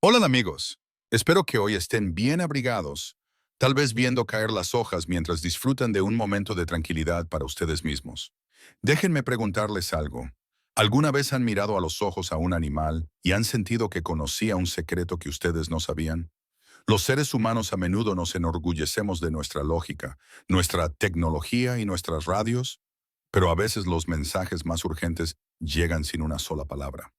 Hola amigos, espero que hoy estén bien abrigados, tal vez viendo caer las hojas mientras disfrutan de un momento de tranquilidad para ustedes mismos. Déjenme preguntarles algo. ¿Alguna vez han mirado a los ojos a un animal y han sentido que conocía un secreto que ustedes no sabían? Los seres humanos a menudo nos enorgullecemos de nuestra lógica, nuestra tecnología y nuestras radios, pero a veces los mensajes más urgentes llegan sin una sola palabra.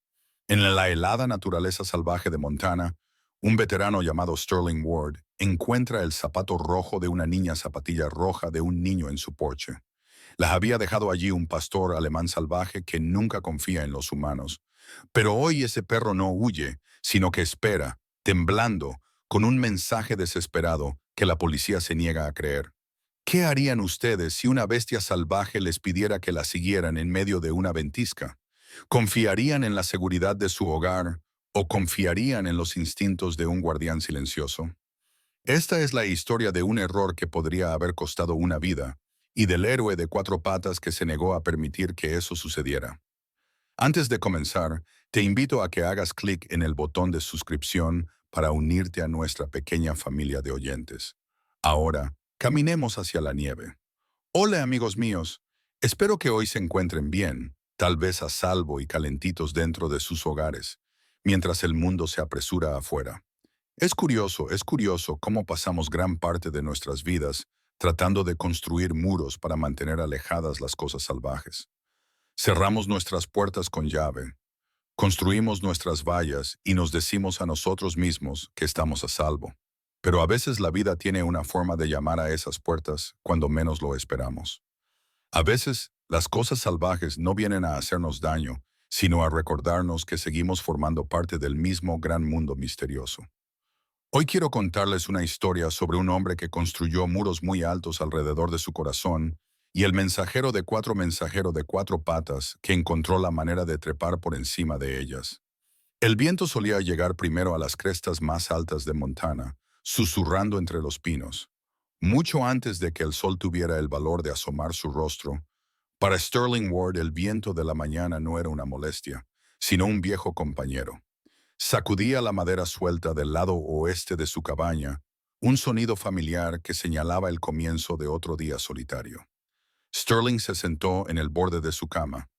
En la helada naturaleza salvaje de Montana, un veterano llamado Sterling Ward encuentra el zapato rojo de una niña zapatilla roja de un niño en su porche. Las había dejado allí un pastor alemán salvaje que nunca confía en los humanos. Pero hoy ese perro no huye, sino que espera, temblando, con un mensaje desesperado que la policía se niega a creer. ¿Qué harían ustedes si una bestia salvaje les pidiera que la siguieran en medio de una ventisca? ¿Confiarían en la seguridad de su hogar o confiarían en los instintos de un guardián silencioso? Esta es la historia de un error que podría haber costado una vida y del héroe de cuatro patas que se negó a permitir que eso sucediera. Antes de comenzar, te invito a que hagas clic en el botón de suscripción para unirte a nuestra pequeña familia de oyentes. Ahora, caminemos hacia la nieve. Hola amigos míos, espero que hoy se encuentren bien, tal vez a salvo y calentitos dentro de sus hogares, mientras el mundo se apresura afuera. Es curioso cómo pasamos gran parte de nuestras vidas tratando de construir muros para mantener alejadas las cosas salvajes. Cerramos nuestras puertas con llave, construimos nuestras vallas y nos decimos a nosotros mismos que estamos a salvo. Pero a veces la vida tiene una forma de llamar a esas puertas cuando menos lo esperamos. A veces, las cosas salvajes no vienen a hacernos daño, sino a recordarnos que seguimos formando parte del mismo gran mundo misterioso. Hoy quiero contarles una historia sobre un hombre que construyó muros muy altos alrededor de su corazón y el mensajero de cuatro patas que encontró la manera de trepar por encima de ellas. El viento solía llegar primero a las crestas más altas de Montana, susurrando entre los pinos. Mucho antes de que el sol tuviera el valor de asomar su rostro, para Sterling Ward el viento de la mañana no era una molestia, sino un viejo compañero. Sacudía la madera suelta del lado oeste de su cabaña, un sonido familiar que señalaba el comienzo de otro día solitario. Sterling se sentó en el borde de su cama,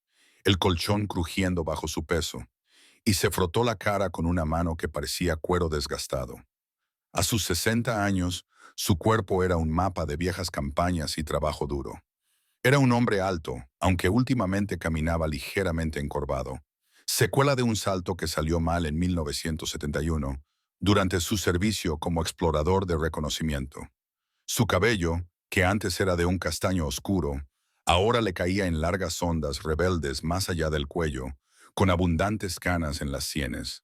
el colchón crujiendo bajo su peso, y se frotó la cara con una mano que parecía cuero desgastado. A sus 60 años, su cuerpo era un mapa de viejas campañas y trabajo duro. Era un hombre alto, aunque últimamente caminaba ligeramente encorvado, secuela de un salto que salió mal en 1971, durante su servicio como explorador de reconocimiento. Su cabello, que antes era de un castaño oscuro, ahora le caía en largas ondas rebeldes más allá del cuello, con abundantes canas en las sienes.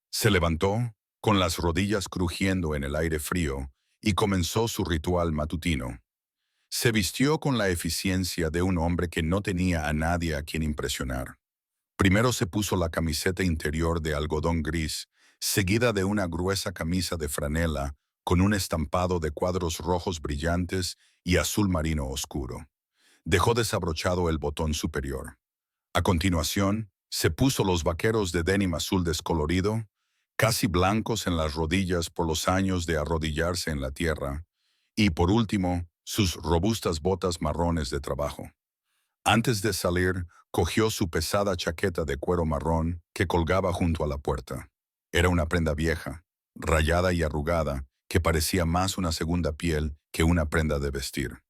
Se levantó, con las rodillas crujiendo en el aire frío, y comenzó su ritual matutino. Se vistió con la eficiencia de un hombre que no tenía a nadie a quien impresionar. Primero se puso la camiseta interior de algodón gris, seguida de una gruesa camisa de franela con un estampado de cuadros rojos brillantes y azul marino oscuro. Dejó desabrochado el botón superior. A continuación, se puso los vaqueros de denim azul descolorido, casi blancos en las rodillas por los años de arrodillarse en la tierra, y por último, sus robustas botas marrones de trabajo. Antes de salir, cogió su pesada chaqueta de cuero marrón que colgaba junto a la puerta. Era una prenda vieja, rayada y arrugada, que parecía más una segunda piel que una prenda de vestir.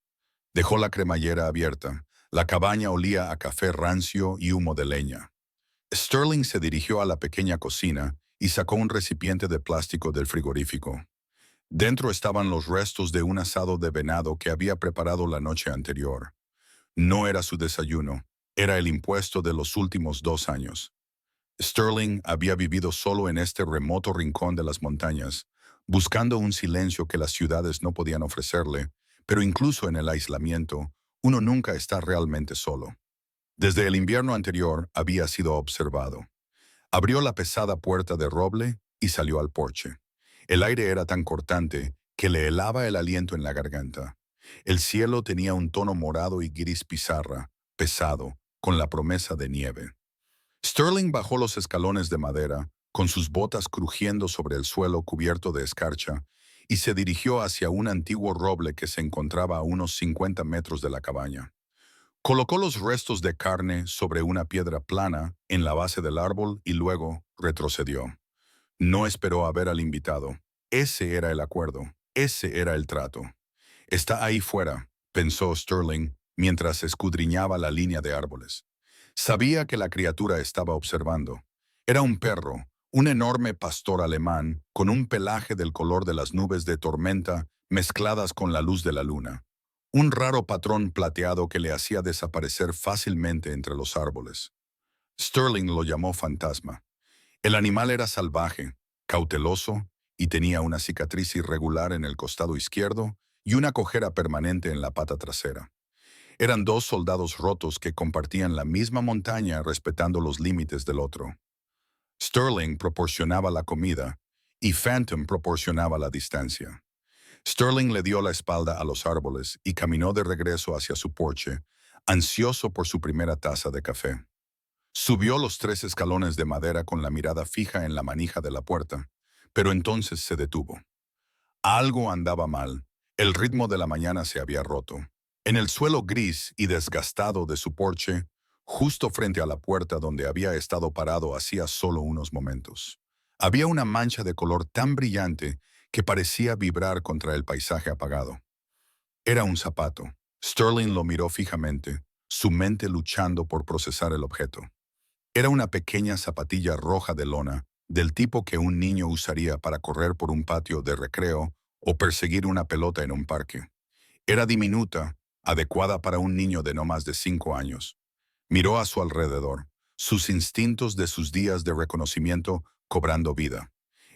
Dejó la cremallera abierta. La cabaña olía a café rancio y humo de leña. Sterling se dirigió a la pequeña cocina y sacó un recipiente de plástico del frigorífico. Dentro estaban los restos de un asado de venado que había preparado la noche anterior. No era su desayuno, era el impuesto de los últimos 2 años. Sterling había vivido solo en este remoto rincón de las montañas, buscando un silencio que las ciudades no podían ofrecerle, pero incluso en el aislamiento, uno nunca está realmente solo. Desde el invierno anterior había sido observado. Abrió la pesada puerta de roble y salió al porche. El aire era tan cortante que le helaba el aliento en la garganta. El cielo tenía un tono morado y gris pizarra, pesado, con la promesa de nieve. Sterling bajó los escalones de madera, con sus botas crujiendo sobre el suelo cubierto de escarcha, y se dirigió hacia un antiguo roble que se encontraba a unos 50 metros de la cabaña. Colocó los restos de carne sobre una piedra plana en la base del árbol y luego retrocedió. No esperó a ver al invitado. Ese era el acuerdo. Ese era el trato. Está ahí fuera, pensó Sterling mientras escudriñaba la línea de árboles. Sabía que la criatura estaba observando. Era un perro, un enorme pastor alemán con un pelaje del color de las nubes de tormenta mezcladas con la luz de la luna. Un raro patrón plateado que le hacía desaparecer fácilmente entre los árboles. Sterling lo llamó fantasma. El animal era salvaje, cauteloso y tenía una cicatriz irregular en el costado izquierdo y una cojera permanente en la pata trasera. Eran dos soldados rotos que compartían la misma montaña respetando los límites del otro. Sterling proporcionaba la comida y Phantom proporcionaba la distancia. Sterling le dio la espalda a los árboles y caminó de regreso hacia su porche, ansioso por su primera taza de café. Subió los 3 escalones de madera con la mirada fija en la manija de la puerta, pero entonces se detuvo. Algo andaba mal. El ritmo de la mañana se había roto. En el suelo gris y desgastado de su porche, justo frente a la puerta donde había estado parado hacía solo unos momentos, había una mancha de color tan brillante que parecía vibrar contra el paisaje apagado. Era un zapato. Sterling lo miró fijamente, su mente luchando por procesar el objeto. Era una pequeña zapatilla roja de lona, del tipo que un niño usaría para correr por un patio de recreo o perseguir una pelota en un parque. Era diminuta, adecuada para un niño de no más de 5 años. Miró a su alrededor, sus instintos de sus días de reconocimiento cobrando vida.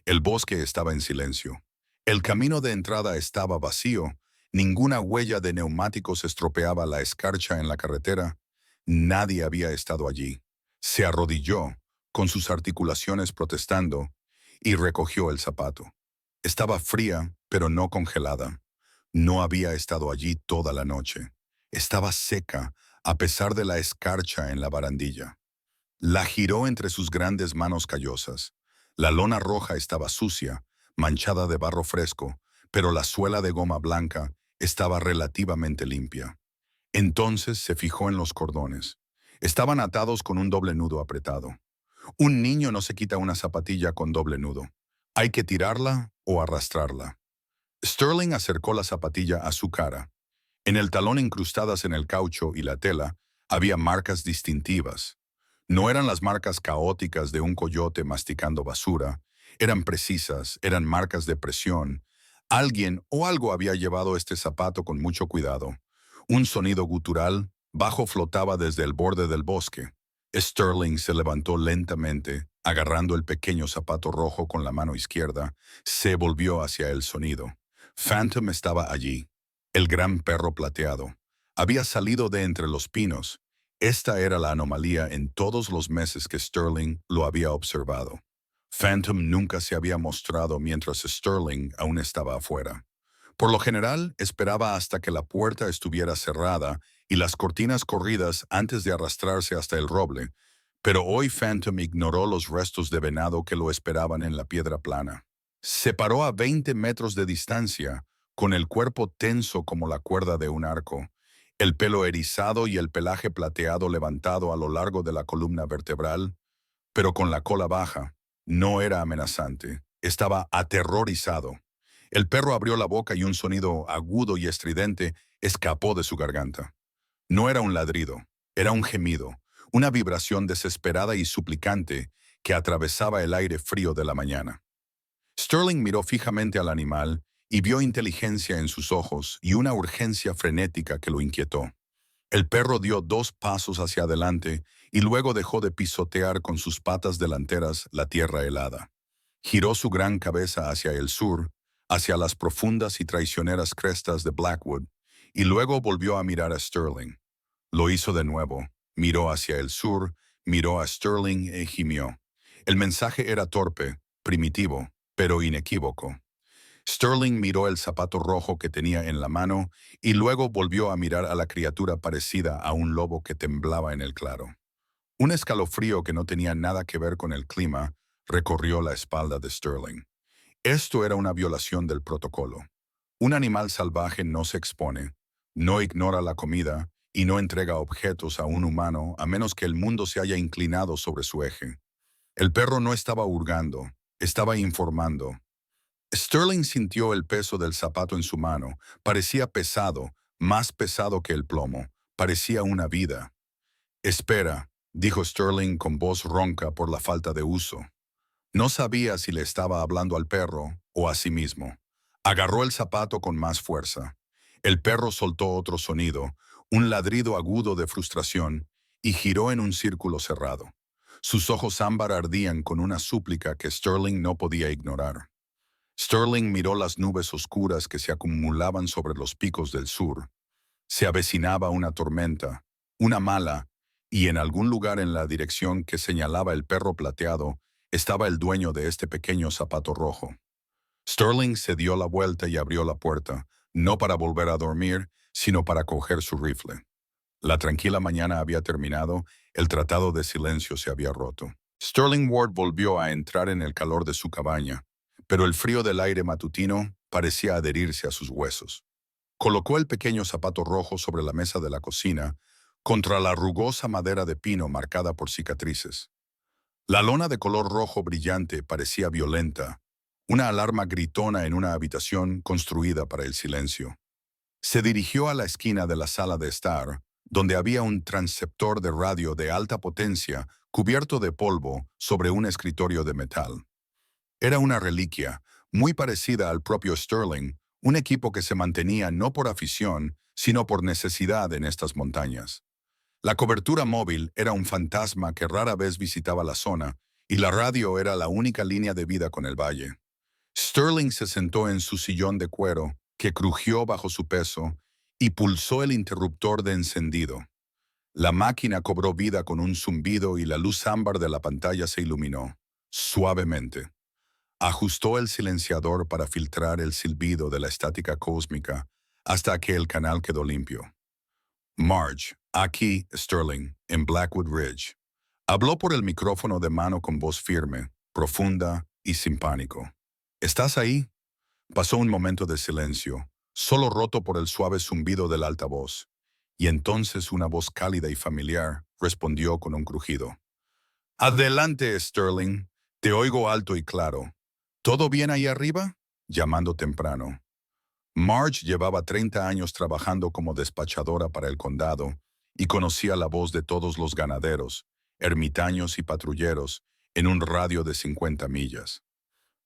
El bosque estaba en silencio. El camino de entrada estaba vacío, ninguna huella de neumáticos estropeaba la escarcha en la carretera. Nadie había estado allí. Se arrodilló, con sus articulaciones protestando, y recogió el zapato. Estaba fría, pero no congelada. No había estado allí toda la noche. Estaba seca, a pesar de la escarcha en la barandilla. La giró entre sus grandes manos callosas. La lona roja estaba sucia, manchada de barro fresco, pero la suela de goma blanca estaba relativamente limpia. Entonces se fijó en los cordones. Estaban atados con un doble nudo apretado. Un niño no se quita una zapatilla con doble nudo. Hay que tirarla o arrastrarla. Sterling acercó la zapatilla a su cara. En el talón incrustadas en el caucho y la tela había marcas distintivas. No eran las marcas caóticas de un coyote masticando basura. Eran precisas, eran marcas de presión. Alguien o algo había llevado este zapato con mucho cuidado. Un sonido gutural bajo flotaba desde el borde del bosque. Sterling se levantó lentamente, agarrando el pequeño zapato rojo con la mano izquierda, se volvió hacia el sonido. Phantom estaba allí, el gran perro plateado. Había salido de entre los pinos. Esta era la anomalía en todos los meses que Sterling lo había observado. Phantom nunca se había mostrado mientras Sterling aún estaba afuera. Por lo general, esperaba hasta que la puerta estuviera cerrada y las cortinas corridas antes de arrastrarse hasta el roble, pero hoy Phantom ignoró los restos de venado que lo esperaban en la piedra plana. Se paró a 20 metros de distancia, con el cuerpo tenso como la cuerda de un arco, el pelo erizado y el pelaje plateado levantado a lo largo de la columna vertebral, pero con la cola baja. No era amenazante, estaba aterrorizado. El perro abrió la boca y un sonido agudo y estridente escapó de su garganta. No era un ladrido, era un gemido, una vibración desesperada y suplicante que atravesaba el aire frío de la mañana. Sterling miró fijamente al animal y vio inteligencia en sus ojos y una urgencia frenética que lo inquietó. El perro dio 2 pasos hacia adelante y luego dejó de pisotear con sus patas delanteras la tierra helada. Giró su gran cabeza hacia el sur, hacia las profundas y traicioneras crestas de Blackwood, y luego volvió a mirar a Sterling. Lo hizo de nuevo, miró hacia el sur, miró a Sterling y gimió. El mensaje era torpe, primitivo, pero inequívoco. Sterling miró el zapato rojo que tenía en la mano y luego volvió a mirar a la criatura parecida a un lobo que temblaba en el claro. Un escalofrío que no tenía nada que ver con el clima recorrió la espalda de Sterling. Esto era una violación del protocolo. Un animal salvaje no se expone, no ignora la comida y no entrega objetos a un humano a menos que el mundo se haya inclinado sobre su eje. El perro no estaba hurgando, estaba informando. Sterling sintió el peso del zapato en su mano. Parecía pesado, más pesado que el plomo. Parecía una vida. Espera, dijo Sterling con voz ronca por la falta de uso. No sabía si le estaba hablando al perro o a sí mismo. Agarró el zapato con más fuerza. El perro soltó otro sonido, un ladrido agudo de frustración, y giró en un círculo cerrado. Sus ojos ámbar ardían con una súplica que Sterling no podía ignorar. Sterling miró las nubes oscuras que se acumulaban sobre los picos del sur. Se avecinaba una tormenta, una mala, y en algún lugar en la dirección que señalaba el perro plateado estaba el dueño de este pequeño zapato rojo. Sterling se dio la vuelta y abrió la puerta, no para volver a dormir, sino para coger su rifle. La tranquila mañana había terminado, el tratado de silencio se había roto. Sterling Ward volvió a entrar en el calor de su cabaña, pero el frío del aire matutino parecía adherirse a sus huesos. Colocó el pequeño zapato rojo sobre la mesa de la cocina, contra la rugosa madera de pino marcada por cicatrices. La lona de color rojo brillante parecía violenta, una alarma gritona en una habitación construida para el silencio. Se dirigió a la esquina de la sala de estar, donde había un transceptor de radio de alta potencia cubierto de polvo sobre un escritorio de metal. Era una reliquia, muy parecida al propio Sterling, un equipo que se mantenía no por afición, sino por necesidad en estas montañas. La cobertura móvil era un fantasma que rara vez visitaba la zona, y la radio era la única línea de vida con el valle. Sterling se sentó en su sillón de cuero, que crujió bajo su peso, y pulsó el interruptor de encendido. La máquina cobró vida con un zumbido y la luz ámbar de la pantalla se iluminó, suavemente. Ajustó el silenciador para filtrar el silbido de la estática cósmica hasta que el canal quedó limpio. Marge, aquí Sterling, en Blackwood Ridge. Habló por el micrófono de mano con voz firme, profunda y sin pánico. ¿Estás ahí? Pasó un momento de silencio, solo roto por el suave zumbido del altavoz, y entonces una voz cálida y familiar respondió con un crujido. Adelante, Sterling. Te oigo alto y claro. ¿Todo bien ahí arriba? Llamando temprano. Marge llevaba 30 años trabajando como despachadora para el condado y conocía la voz de todos los ganaderos, ermitaños y patrulleros en un radio de 50 millas.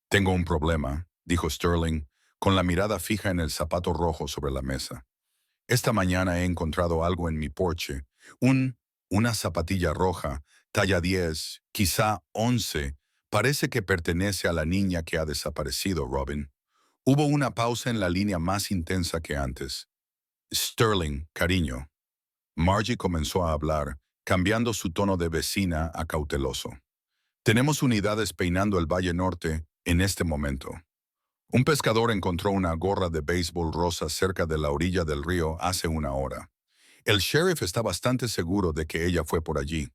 Tengo un problema, dijo Sterling, con la mirada fija en el zapato rojo sobre la mesa. Esta mañana he encontrado algo en mi porche, una zapatilla roja, talla 10, quizá 11, parece que pertenece a la niña que ha desaparecido, Robin. Hubo una pausa en la línea más intensa que antes. Sterling, cariño. Margie comenzó a hablar, cambiando su tono de vecina a cauteloso. Tenemos unidades peinando el Valle Norte en este momento. Un pescador encontró una gorra de béisbol rosa cerca de la orilla del río hace una hora. El sheriff está bastante seguro de que ella fue por allí.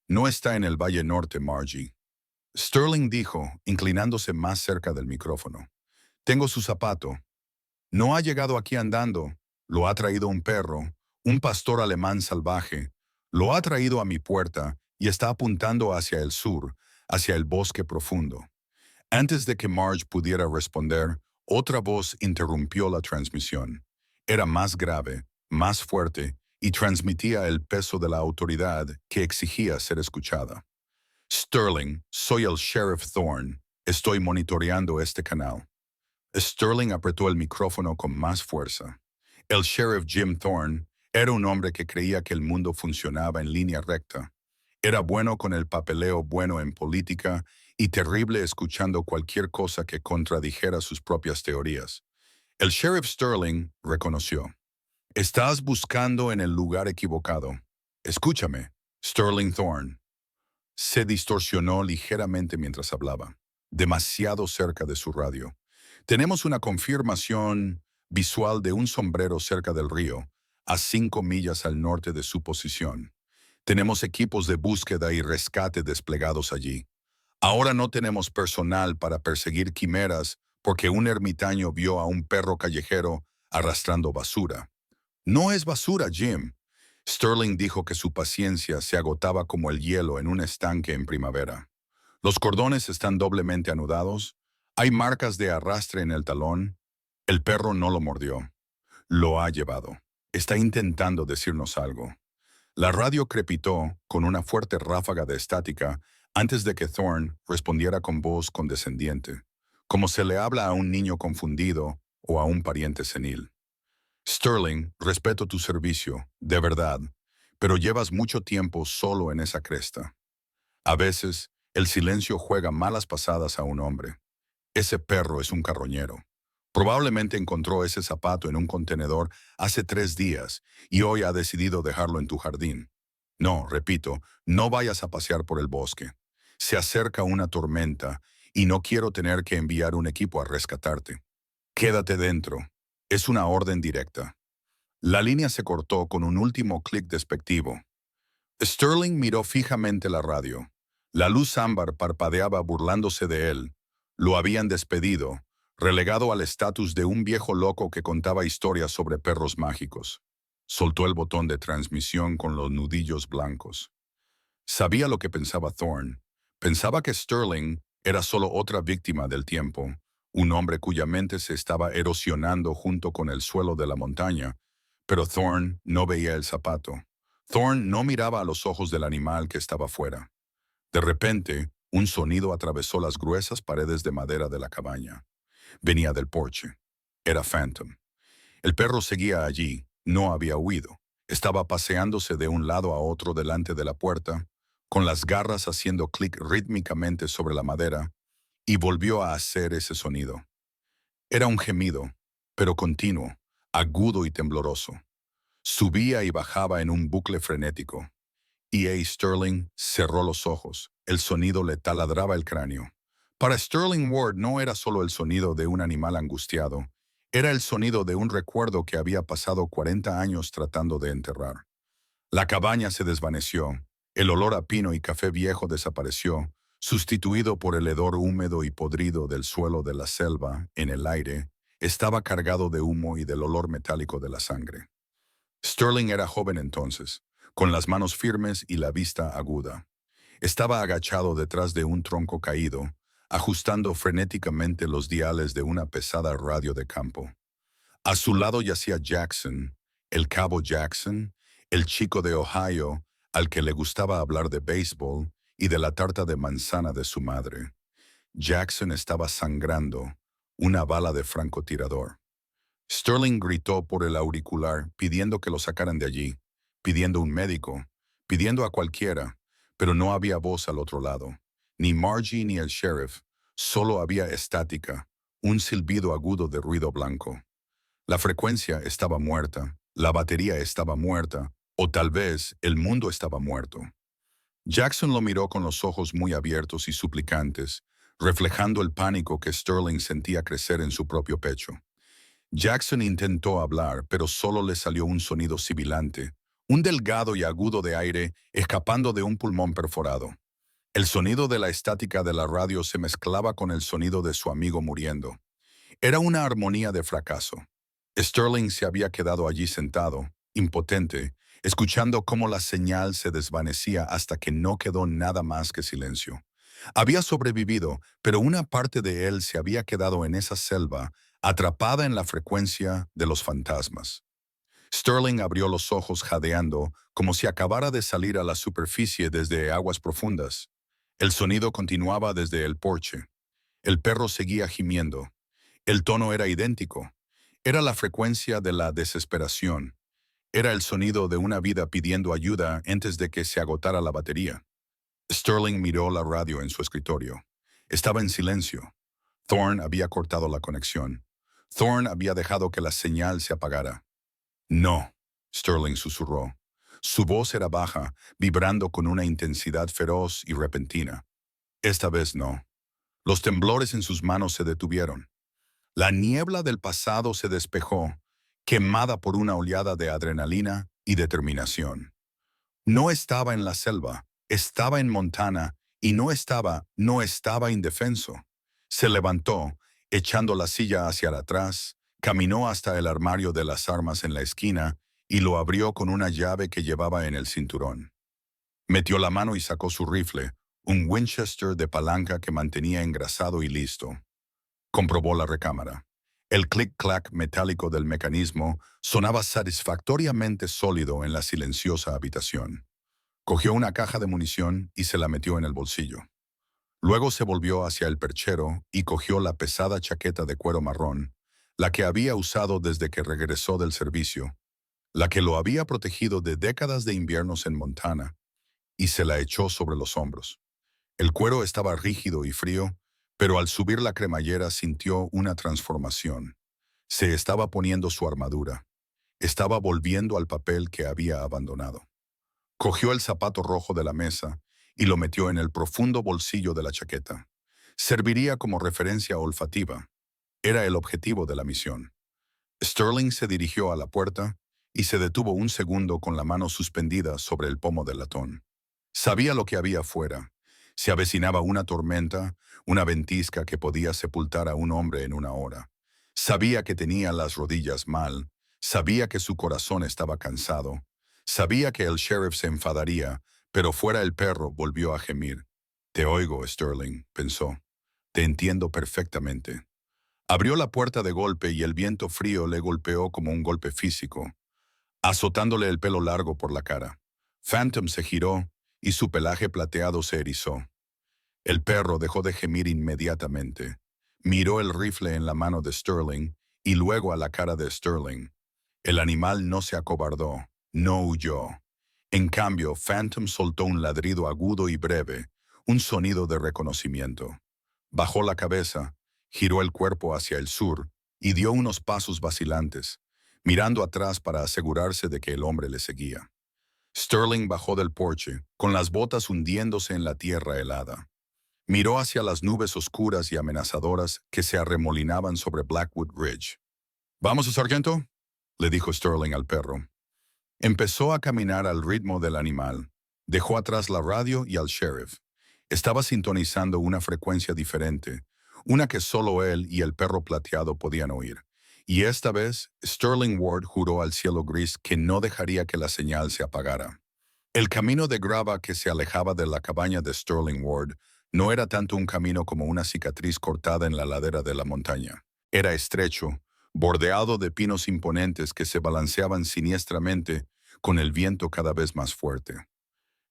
No está en el Valle Norte, Margie. Sterling dijo, inclinándose más cerca del micrófono. Tengo su zapato. No ha llegado aquí andando. Lo ha traído un perro, un pastor alemán salvaje. Lo ha traído a mi puerta y está apuntando hacia el sur, hacia el bosque profundo. Antes de que Marge pudiera responder, otra voz interrumpió la transmisión. Era más grave, más fuerte, y transmitía el peso de la autoridad que exigía ser escuchada. Sterling, soy el Sheriff Thorne. Estoy monitoreando este canal. Sterling apretó el micrófono con más fuerza. El Sheriff Jim Thorne era un hombre que creía que el mundo funcionaba en línea recta. Era bueno con el papeleo, bueno en política y terrible escuchando cualquier cosa que contradijera sus propias teorías. El Sheriff Sterling reconoció. Estás buscando en el lugar equivocado. Escúchame, Sterling Thorne. Se distorsionó ligeramente mientras hablaba, demasiado cerca de su radio. Tenemos una confirmación visual de un sombrero cerca del río, a 5 millas al norte de su posición. Tenemos equipos de búsqueda y rescate desplegados allí. Ahora no tenemos personal para perseguir quimeras porque un ermitaño vio a un perro callejero arrastrando basura. No es basura, Jim. Sterling dijo que su paciencia se agotaba como el hielo en un estanque en primavera. Los cordones están doblemente anudados. Hay marcas de arrastre en el talón. El perro no lo mordió. Lo ha llevado. Está intentando decirnos algo. La radio crepitó con una fuerte ráfaga de estática antes de que Thorne respondiera con voz condescendiente, como se le habla a un niño confundido o a un pariente senil. Sterling, respeto tu servicio, de verdad, pero llevas mucho tiempo solo en esa cresta. A veces, el silencio juega malas pasadas a un hombre. Ese perro es un carroñero. Probablemente encontró ese zapato en un contenedor hace 3 días y hoy ha decidido dejarlo en tu jardín. No, repito, no vayas a pasear por el bosque. Se acerca una tormenta y no quiero tener que enviar un equipo a rescatarte. Quédate dentro. Es una orden directa. La línea se cortó con un último clic despectivo. Sterling miró fijamente la radio. La luz ámbar parpadeaba burlándose de él. Lo habían despedido, relegado al estatus de un viejo loco que contaba historias sobre perros mágicos. Soltó el botón de transmisión con los nudillos blancos. Sabía lo que pensaba Thorne. Pensaba que Sterling era solo otra víctima del tiempo, un hombre cuya mente se estaba erosionando junto con el suelo de la montaña, pero Thorne no veía el zapato. Thorne no miraba a los ojos del animal que estaba fuera. De repente, un sonido atravesó las gruesas paredes de madera de la cabaña. Venía del porche. Era Phantom. El perro seguía allí, no había huido. Estaba paseándose de un lado a otro delante de la puerta, con las garras haciendo clic rítmicamente sobre la madera, y volvió a hacer ese sonido. Era un gemido, pero continuo, agudo y tembloroso. Subía y bajaba en un bucle frenético. E. A. Sterling cerró los ojos. El sonido le taladraba el cráneo. Para Sterling Ward no era solo el sonido de un animal angustiado, era el sonido de un recuerdo que había pasado 40 años tratando de enterrar. La cabaña se desvaneció, el olor a pino y café viejo desapareció, sustituido por el hedor húmedo y podrido del suelo de la selva. En el aire estaba cargado de humo y del olor metálico de la sangre. Sterling era joven entonces, con las manos firmes y la vista aguda. Estaba agachado detrás de un tronco caído, ajustando frenéticamente los diales de una pesada radio de campo. A su lado yacía Jackson, el cabo Jackson, el chico de Ohio, al que le gustaba hablar de béisbol y de la tarta de manzana de su madre. Jackson estaba sangrando, una bala de francotirador. Sterling gritó por el auricular pidiendo que lo sacaran de allí, pidiendo un médico, pidiendo a cualquiera, pero no había voz al otro lado. Ni Margie ni el sheriff, solo había estática, un silbido agudo de ruido blanco. La frecuencia estaba muerta, la batería estaba muerta, o tal vez el mundo estaba muerto. Jackson lo miró con los ojos muy abiertos y suplicantes, reflejando el pánico que Sterling sentía crecer en su propio pecho. Jackson intentó hablar, pero solo le salió un sonido sibilante, un delgado y agudo de aire escapando de un pulmón perforado. El sonido de la estática de la radio se mezclaba con el sonido de su amigo muriendo. Era una armonía de fracaso. Sterling se había quedado allí sentado, impotente, escuchando cómo la señal se desvanecía hasta que no quedó nada más que silencio. Había sobrevivido, pero una parte de él se había quedado en esa selva, atrapada en la frecuencia de los fantasmas. Sterling abrió los ojos jadeando, como si acabara de salir a la superficie desde aguas profundas. El sonido continuaba desde el porche. El perro seguía gimiendo. El tono era idéntico. Era la frecuencia de la desesperación. Era el sonido de una vida pidiendo ayuda antes de que se agotara la batería. Sterling miró la radio en su escritorio. Estaba en silencio. Thorne había cortado la conexión. Thorne había dejado que la señal se apagara. No, Sterling susurró. Su voz era baja, vibrando con una intensidad feroz y repentina. Esta vez no. Los temblores en sus manos se detuvieron. La niebla del pasado se despejó, quemada por una oleada de adrenalina y determinación. No estaba en la selva, estaba en Montana Y no estaba indefenso. Se levantó, echando la silla hacia atrás, caminó hasta el armario de las armas en la esquina y lo abrió con una llave que llevaba en el cinturón. Metió la mano y sacó su rifle, un Winchester de palanca que mantenía engrasado y listo. Comprobó la recámara. El clic-clac metálico del mecanismo sonaba satisfactoriamente sólido en la silenciosa habitación. Cogió una caja de munición y se la metió en el bolsillo. Luego se volvió hacia el perchero y cogió la pesada chaqueta de cuero marrón, la que había usado desde que regresó del servicio, la que lo había protegido de décadas de inviernos en Montana, y se la echó sobre los hombros. El cuero estaba rígido y frío, pero al subir la cremallera sintió una transformación. Se estaba poniendo su armadura. Estaba volviendo al papel que había abandonado. Cogió el zapato rojo de la mesa y lo metió en el profundo bolsillo de la chaqueta. Serviría como referencia olfativa. Era el objetivo de la misión. Sterling se dirigió a la puerta y se detuvo un segundo con la mano suspendida sobre el pomo del latón. Sabía lo que había afuera. Se avecinaba una tormenta, una ventisca que podía sepultar a un hombre en una hora. Sabía que tenía las rodillas mal, sabía que su corazón estaba cansado, sabía que el sheriff se enfadaría, pero fuera el perro volvió a gemir. Te oigo, Sterling, pensó. Te entiendo perfectamente. Abrió la puerta de golpe y el viento frío le golpeó como un golpe físico, azotándole el pelo largo por la cara. Phantom se giró y su pelaje plateado se erizó. El perro dejó de gemir inmediatamente. Miró el rifle en la mano de Sterling y luego a la cara de Sterling. El animal no se acobardó, no huyó. En cambio, Phantom soltó un ladrido agudo y breve, un sonido de reconocimiento. Bajó la cabeza, giró el cuerpo hacia el sur y dio unos pasos vacilantes, mirando atrás para asegurarse de que el hombre le seguía. Sterling bajó del porche, con las botas hundiéndose en la tierra helada. Miró hacia las nubes oscuras y amenazadoras que se arremolinaban sobre Blackwood Ridge. «¿Vamos, sargento?», le dijo Sterling al perro. Empezó a caminar al ritmo del animal. Dejó atrás la radio y al sheriff. Estaba sintonizando una frecuencia diferente, una que solo él y el perro plateado podían oír. Y esta vez, Sterling Ward juró al cielo gris que no dejaría que la señal se apagara. El camino de grava que se alejaba de la cabaña de Sterling Ward no era tanto un camino como una cicatriz cortada en la ladera de la montaña. Era estrecho, bordeado de pinos imponentes que se balanceaban siniestramente con el viento cada vez más fuerte.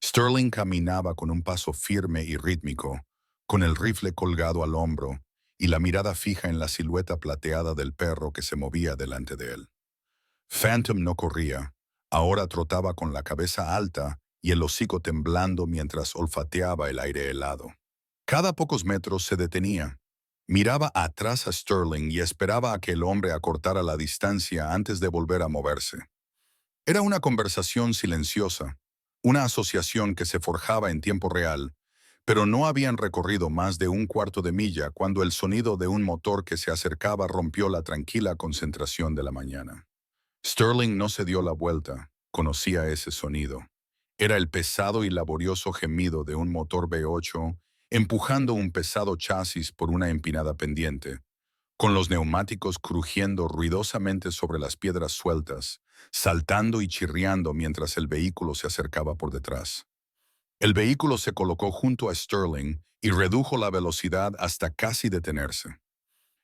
Sterling caminaba con un paso firme y rítmico, con el rifle colgado al hombro y la mirada fija en la silueta plateada del perro que se movía delante de él. Phantom no corría, ahora trotaba con la cabeza alta y el hocico temblando mientras olfateaba el aire helado. Cada pocos metros se detenía. Miraba atrás a Sterling y esperaba a que el hombre acortara la distancia antes de volver a moverse. Era una conversación silenciosa, una asociación que se forjaba en tiempo real, pero no habían recorrido más de un cuarto de milla cuando el sonido de un motor que se acercaba rompió la tranquila concentración de la mañana. Sterling no se dio la vuelta, conocía ese sonido. Era el pesado y laborioso gemido de un motor V8 empujando un pesado chasis por una empinada pendiente, con los neumáticos crujiendo ruidosamente sobre las piedras sueltas, saltando y chirriando mientras el vehículo se acercaba por detrás. El vehículo se colocó junto a Sterling y redujo la velocidad hasta casi detenerse.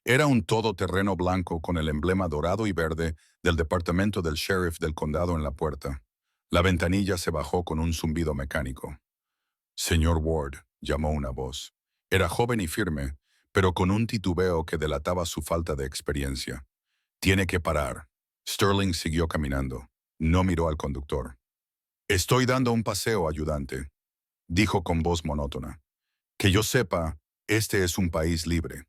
Era un todoterreno blanco con el emblema dorado y verde del departamento del sheriff del condado en la puerta. La ventanilla se bajó con un zumbido mecánico. «Señor Ward», llamó una voz. Era joven y firme, pero con un titubeo que delataba su falta de experiencia. «Tiene que parar». Sterling siguió caminando. No miró al conductor. «Estoy dando un paseo, ayudante», dijo con voz monótona. «Que yo sepa, este es un país libre».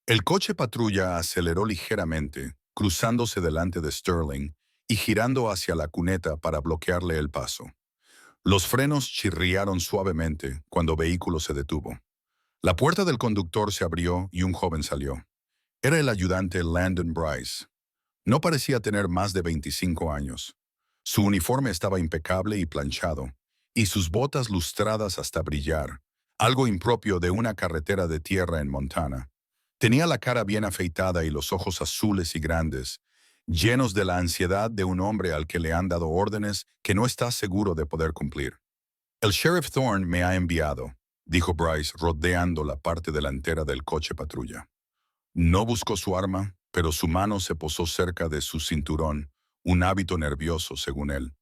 El coche patrulla aceleró ligeramente, cruzándose delante de Sterling y girando hacia la cuneta para bloquearle el paso. Los frenos chirriaron suavemente cuando el vehículo se detuvo. La puerta del conductor se abrió y un joven salió. Era el ayudante Landon Bryce. No parecía tener más de 25 años. Su uniforme estaba impecable y planchado, y sus botas lustradas hasta brillar, algo impropio de una carretera de tierra en Montana. Tenía la cara bien afeitada y los ojos azules y grandes, llenos de la ansiedad de un hombre al que le han dado órdenes que no está seguro de poder cumplir. El sheriff Thorne me ha enviado, dijo Bryce, rodeando la parte delantera del coche patrulla. No buscó su arma, pero su mano se posó cerca de su cinturón, un hábito nervioso, según él.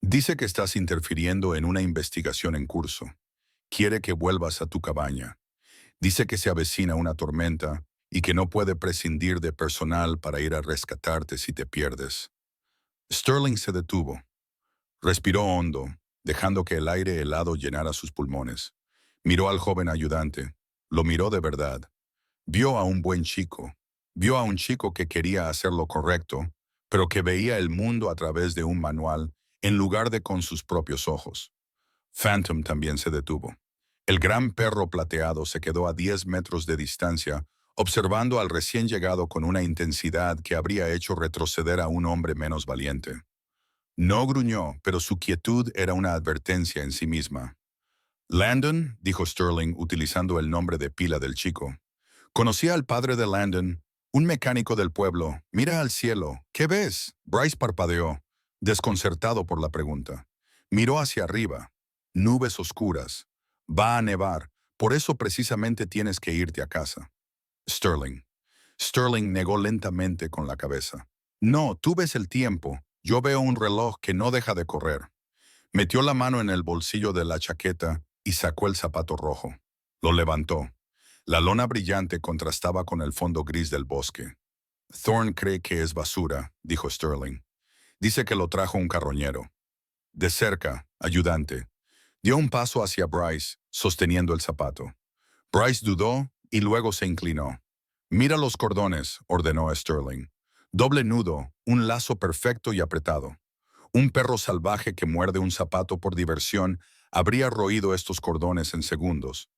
Dice que estás interfiriendo en una investigación en curso. Quiere que vuelvas a tu cabaña. Dice que se avecina una tormenta y que no puede prescindir de personal para ir a rescatarte si te pierdes. Sterling se detuvo. Respiró hondo, dejando que el aire helado llenara sus pulmones. Miró al joven ayudante. Lo miró de verdad. Vio a un buen chico. Vio a un chico que quería hacer lo correcto, pero que veía el mundo a través de un manual en lugar de con sus propios ojos. Phantom también se detuvo. El gran perro plateado se quedó a 10 metros de distancia, observando al recién llegado con una intensidad que habría hecho retroceder a un hombre menos valiente. No gruñó, pero su quietud era una advertencia en sí misma. Landon, dijo Sterling utilizando el nombre de pila del chico. Conocía al padre de Landon, un mecánico del pueblo. Mira al cielo. ¿Qué ves? Bryce parpadeó, desconcertado por la pregunta. Miró hacia arriba. Nubes oscuras. Va a nevar. Por eso precisamente tienes que irte a casa. Sterling. Sterling negó lentamente con la cabeza. No, tú ves el tiempo. Yo veo un reloj que no deja de correr. Metió la mano en el bolsillo de la chaqueta y sacó el zapato rojo. Lo levantó. La lona brillante contrastaba con el fondo gris del bosque. Thorne cree que es basura, dijo Sterling. Dice que lo trajo un carroñero. De cerca, ayudante. Dio un paso hacia Bryce, sosteniendo el zapato. Bryce dudó y luego se inclinó. Mira los cordones, ordenó Sterling. Doble nudo, un lazo perfecto y apretado. Un perro salvaje que muerde un zapato por diversión habría roído estos cordones en segundos.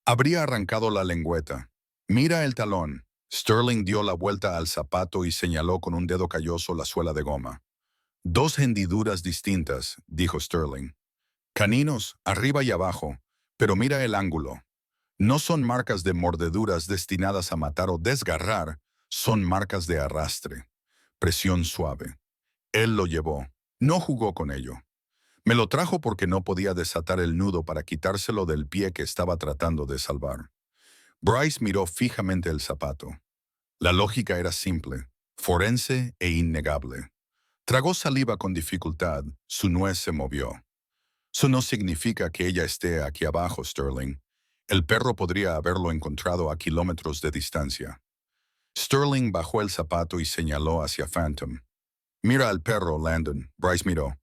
Habría arrancado la lengüeta. Mira el talón. Sterling dio la vuelta al zapato y señaló con un dedo calloso la suela de goma. Dos hendiduras distintas, dijo Sterling. Caninos, arriba y abajo, pero mira el ángulo. No son marcas de mordeduras destinadas a matar o desgarrar, son marcas de arrastre. Presión suave. Él lo llevó. No jugó con ello. Me lo trajo porque no podía desatar el nudo para quitárselo del pie que estaba tratando de salvar. Bryce miró fijamente el zapato. La lógica era simple, forense e innegable. Tragó saliva con dificultad, su nuez se movió. Eso no significa que ella esté aquí abajo, Sterling. El perro podría haberlo encontrado a kilómetros de distancia. Sterling bajó el zapato y señaló hacia Phantom. Mira al perro, Landon. Bryce miró.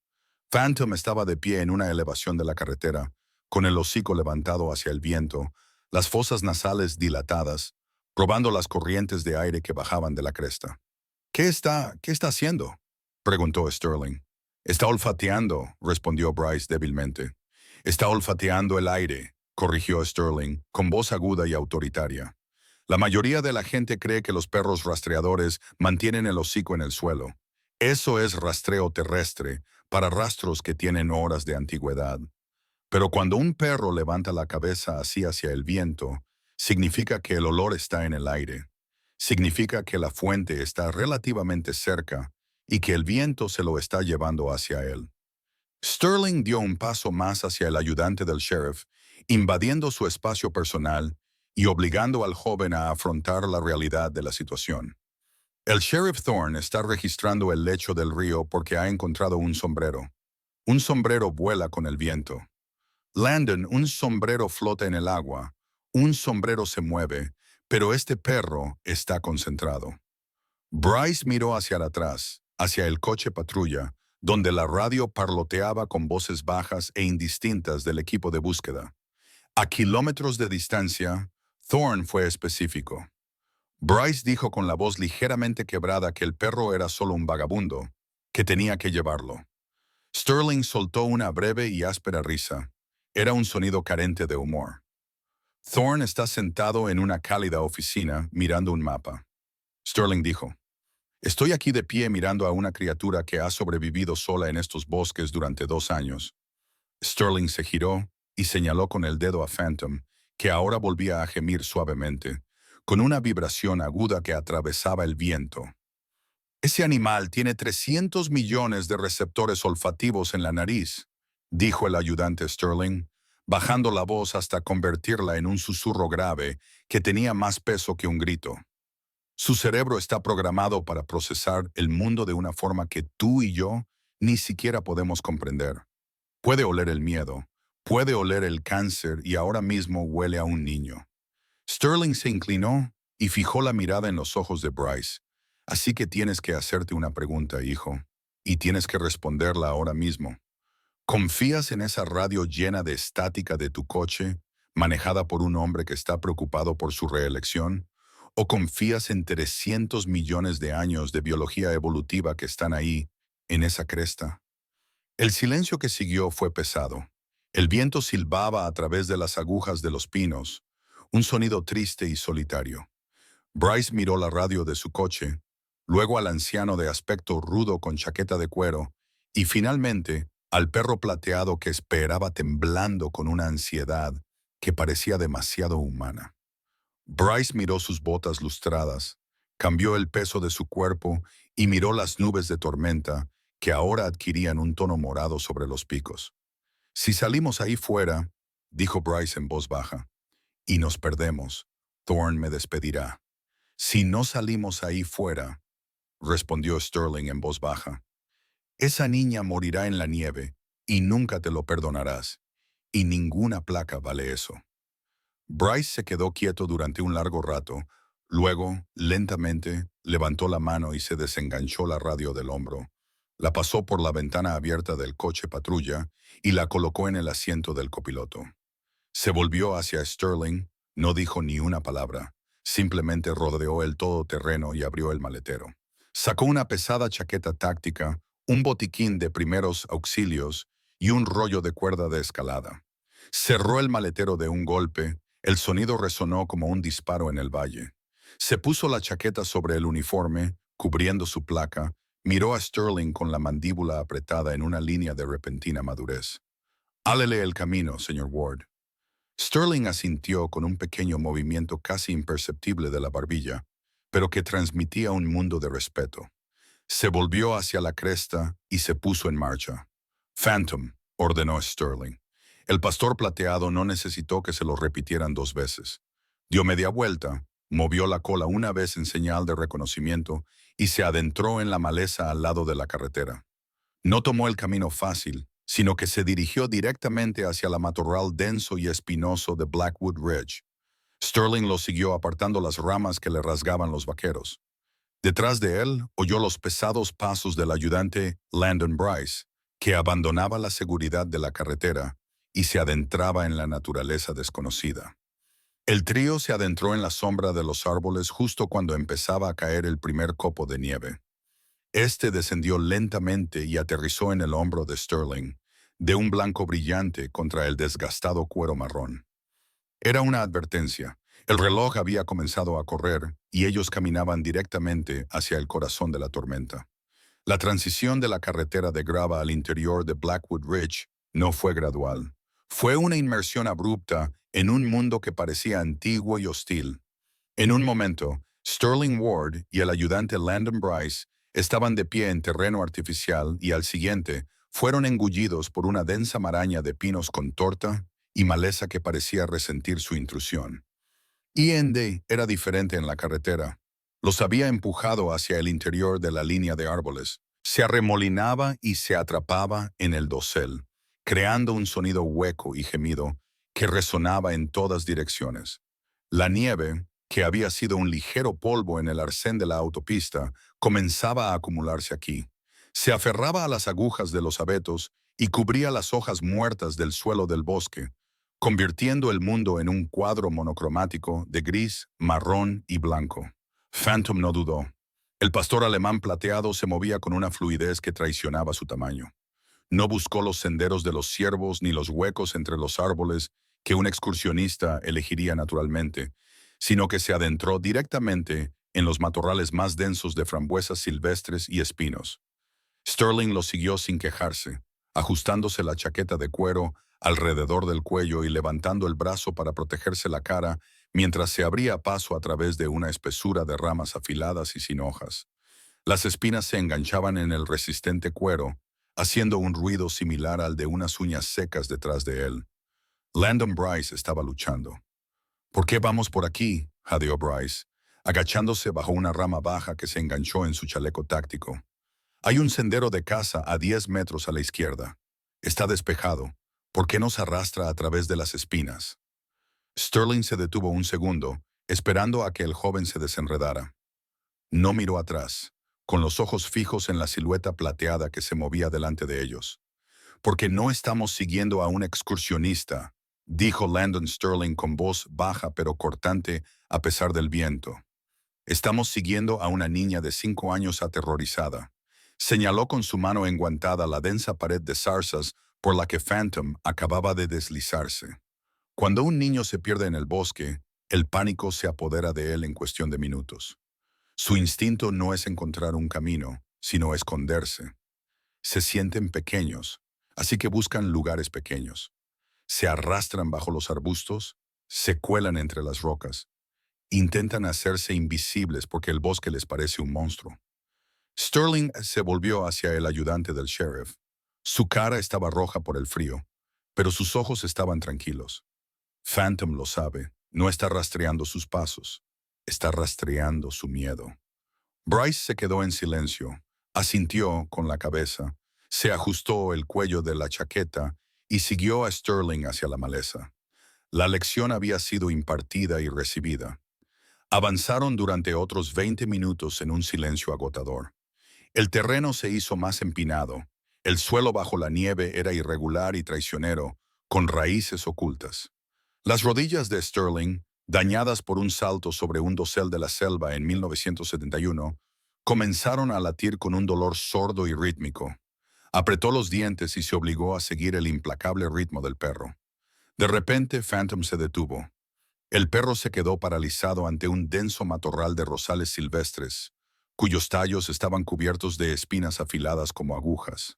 Phantom estaba de pie en una elevación de la carretera, con el hocico levantado hacia el viento, las fosas nasales dilatadas, probando las corrientes de aire que bajaban de la cresta. ¿Qué está haciendo?, preguntó Sterling. Está olfateando, respondió Bryce débilmente. Está olfateando el aire, corrigió Sterling, con voz aguda y autoritaria. La mayoría de la gente cree que los perros rastreadores mantienen el hocico en el suelo. Eso es rastreo terrestre, para rastros que tienen horas de antigüedad. Pero cuando un perro levanta la cabeza así hacia el viento, significa que el olor está en el aire. Significa que la fuente está relativamente cerca y que el viento se lo está llevando hacia él. Sterling dio un paso más hacia el ayudante del sheriff, invadiendo su espacio personal y obligando al joven a afrontar la realidad de la situación. El sheriff Thorne está registrando el lecho del río porque ha encontrado un sombrero. Un sombrero vuela con el viento. Landon, un sombrero flota en el agua. Un sombrero se mueve, pero este perro está concentrado. Bryce miró hacia atrás, hacia el coche patrulla, donde la radio parloteaba con voces bajas e indistintas del equipo de búsqueda. A kilómetros de distancia, Thorne fue específico. Bryce dijo con la voz ligeramente quebrada que el perro era solo un vagabundo, que tenía que llevarlo. Sterling soltó una breve y áspera risa. Era un sonido carente de humor. Thorne está sentado en una cálida oficina mirando un mapa. Sterling dijo, «Estoy aquí de pie mirando a una criatura que ha sobrevivido sola en estos bosques durante 2 años». Sterling se giró y señaló con el dedo a Phantom, que ahora volvía a gemir suavemente, con una vibración aguda que atravesaba el viento. Ese animal tiene 300 millones de receptores olfativos en la nariz, dijo el ayudante Sterling, bajando la voz hasta convertirla en un susurro grave que tenía más peso que un grito. Su cerebro está programado para procesar el mundo de una forma que tú y yo ni siquiera podemos comprender. Puede oler el miedo, puede oler el cáncer y ahora mismo huele a un niño. Sterling se inclinó y fijó la mirada en los ojos de Bryce. Así que tienes que hacerte una pregunta, hijo, y tienes que responderla ahora mismo. ¿Confías en esa radio llena de estática de tu coche, manejada por un hombre que está preocupado por su reelección? ¿O confías en 300 millones de años de biología evolutiva que están ahí, en esa cresta? El silencio que siguió fue pesado. El viento silbaba a través de las agujas de los pinos, un sonido triste y solitario. Bryce miró la radio de su coche, luego al anciano de aspecto rudo con chaqueta de cuero, y finalmente al perro plateado que esperaba temblando con una ansiedad que parecía demasiado humana. Bryce miró sus botas lustradas, cambió el peso de su cuerpo y miró las nubes de tormenta que ahora adquirían un tono morado sobre los picos. Si salimos ahí fuera, dijo Bryce en voz baja, y nos perdemos, Thorne me despedirá. Si no salimos ahí fuera, respondió Sterling en voz baja, esa niña morirá en la nieve y nunca te lo perdonarás, y ninguna placa vale eso. Bryce se quedó quieto durante un largo rato, luego, lentamente, levantó la mano y se desenganchó la radio del hombro. La pasó por la ventana abierta del coche patrulla y la colocó en el asiento del copiloto. Se volvió hacia Sterling, no dijo ni una palabra, simplemente rodeó el todoterreno y abrió el maletero. Sacó una pesada chaqueta táctica, un botiquín de primeros auxilios y un rollo de cuerda de escalada. Cerró el maletero de un golpe, el sonido resonó como un disparo en el valle. Se puso la chaqueta sobre el uniforme, cubriendo su placa, miró a Sterling con la mandíbula apretada en una línea de repentina madurez. «Álele el camino, señor Ward». Sterling asintió con un pequeño movimiento casi imperceptible de la barbilla, pero que transmitía un mundo de respeto. Se volvió hacia la cresta y se puso en marcha. «Phantom», ordenó Sterling. El pastor plateado no necesitó que se lo repitieran 2 veces. Dio media vuelta, movió la cola una vez en señal de reconocimiento y se adentró en la maleza al lado de la carretera. No tomó el camino fácil, sino que se dirigió directamente hacia la matorral denso y espinoso de Blackwood Ridge. Sterling lo siguió apartando las ramas que le rasgaban los vaqueros. Detrás de él oyó los pesados pasos del ayudante Landon Bryce, que abandonaba la seguridad de la carretera y se adentraba en la naturaleza desconocida. El trío se adentró en la sombra de los árboles justo cuando empezaba a caer el primer copo de nieve. Este descendió lentamente y aterrizó en el hombro de Sterling, de un blanco brillante contra el desgastado cuero marrón. Era una advertencia. El reloj había comenzado a correr y ellos caminaban directamente hacia el corazón de la tormenta. La transición de la carretera de grava al interior de Blackwood Ridge no fue gradual. Fue una inmersión abrupta en un mundo que parecía antiguo y hostil. En un momento, Sterling Ward y el ayudante Landon Bryce estaban de pie en terreno artificial y al siguiente fueron engullidos por una densa maraña de pinos con torta y maleza que parecía resentir su intrusión. IND era diferente en la carretera. Los había empujado hacia el interior de la línea de árboles. Se arremolinaba y se atrapaba en el dosel, creando un sonido hueco y gemido que resonaba en todas direcciones. La nieve, que había sido un ligero polvo en el arcén de la autopista, comenzaba a acumularse aquí. Se aferraba a las agujas de los abetos y cubría las hojas muertas del suelo del bosque, convirtiendo el mundo en un cuadro monocromático de gris, marrón y blanco. Phantom no dudó. El pastor alemán plateado se movía con una fluidez que traicionaba su tamaño. No buscó los senderos de los ciervos ni los huecos entre los árboles que un excursionista elegiría naturalmente, sino que se adentró directamente en los matorrales más densos de frambuesas silvestres y espinos. Sterling lo siguió sin quejarse, ajustándose la chaqueta de cuero alrededor del cuello y levantando el brazo para protegerse la cara mientras se abría paso a través de una espesura de ramas afiladas y sin hojas. Las espinas se enganchaban en el resistente cuero, haciendo un ruido similar al de unas uñas secas detrás de él. Landon Bryce estaba luchando. ¿Por qué vamos por aquí?, jadeó Bryce, agachándose bajo una rama baja que se enganchó en su chaleco táctico. Hay un sendero de caza a 10 metros a la izquierda. Está despejado. ¿Por qué nos arrastra a través de las espinas? Sterling se detuvo un segundo, esperando a que el joven se desenredara. No miró atrás, con los ojos fijos en la silueta plateada que se movía delante de ellos. Porque no estamos siguiendo a un excursionista, dijo Landon Sterling con voz baja pero cortante a pesar del viento. Estamos siguiendo a una niña de 5 años aterrorizada. Señaló con su mano enguantada la densa pared de zarzas por la que Phantom acababa de deslizarse. Cuando un niño se pierde en el bosque, el pánico se apodera de él en cuestión de minutos. Su instinto no es encontrar un camino, sino esconderse. Se sienten pequeños, así que buscan lugares pequeños. Se arrastran bajo los arbustos, se cuelan entre las rocas. Intentan hacerse invisibles porque el bosque les parece un monstruo. Sterling se volvió hacia el ayudante del sheriff. Su cara estaba roja por el frío, pero sus ojos estaban tranquilos. Phantom lo sabe, no está rastreando sus pasos, está rastreando su miedo. Bryce se quedó en silencio, asintió con la cabeza, se ajustó el cuello de la chaqueta y siguió a Sterling hacia la maleza. La lección había sido impartida y recibida. Avanzaron durante otros 20 minutos en un silencio agotador. El terreno se hizo más empinado. El suelo bajo la nieve era irregular y traicionero, con raíces ocultas. Las rodillas de Sterling, dañadas por un salto sobre un dosel de la selva en 1971, comenzaron a latir con un dolor sordo y rítmico. Apretó los dientes y se obligó a seguir el implacable ritmo del perro. De repente, Phantom se detuvo. El perro se quedó paralizado ante un denso matorral de rosales silvestres, cuyos tallos estaban cubiertos de espinas afiladas como agujas.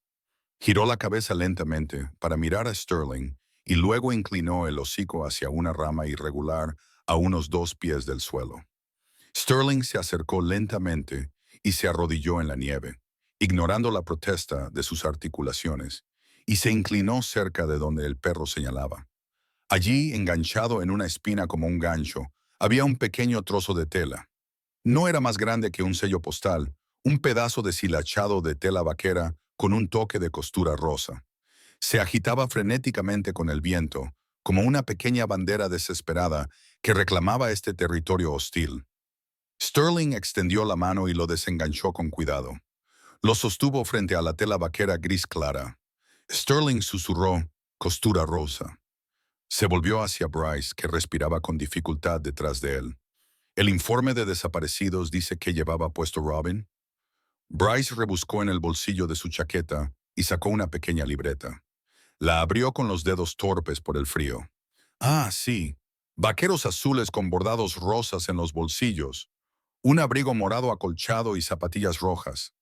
Giró la cabeza lentamente para mirar a Sterling y luego inclinó el hocico hacia una rama irregular a unos 2 pies del suelo. Sterling se acercó lentamente y se arrodilló en la nieve, ignorando la protesta de sus articulaciones, y se inclinó cerca de donde el perro señalaba. Allí, enganchado en una espina como un gancho, había un pequeño trozo de tela. No era más grande que un sello postal, un pedazo deshilachado de tela vaquera con un toque de costura rosa. Se agitaba frenéticamente con el viento, como una pequeña bandera desesperada que reclamaba este territorio hostil. Sterling extendió la mano y lo desenganchó con cuidado. Lo sostuvo frente a la tela vaquera gris clara. Sterling susurró, costura rosa. Se volvió hacia Bryce, que respiraba con dificultad detrás de él. ¿El informe de desaparecidos dice que llevaba puesto Robin? Bryce rebuscó en el bolsillo de su chaqueta y sacó una pequeña libreta. La abrió con los dedos torpes por el frío. Ah, sí. Vaqueros azules con bordados rosas en los bolsillos. Un abrigo morado acolchado y zapatillas rojas.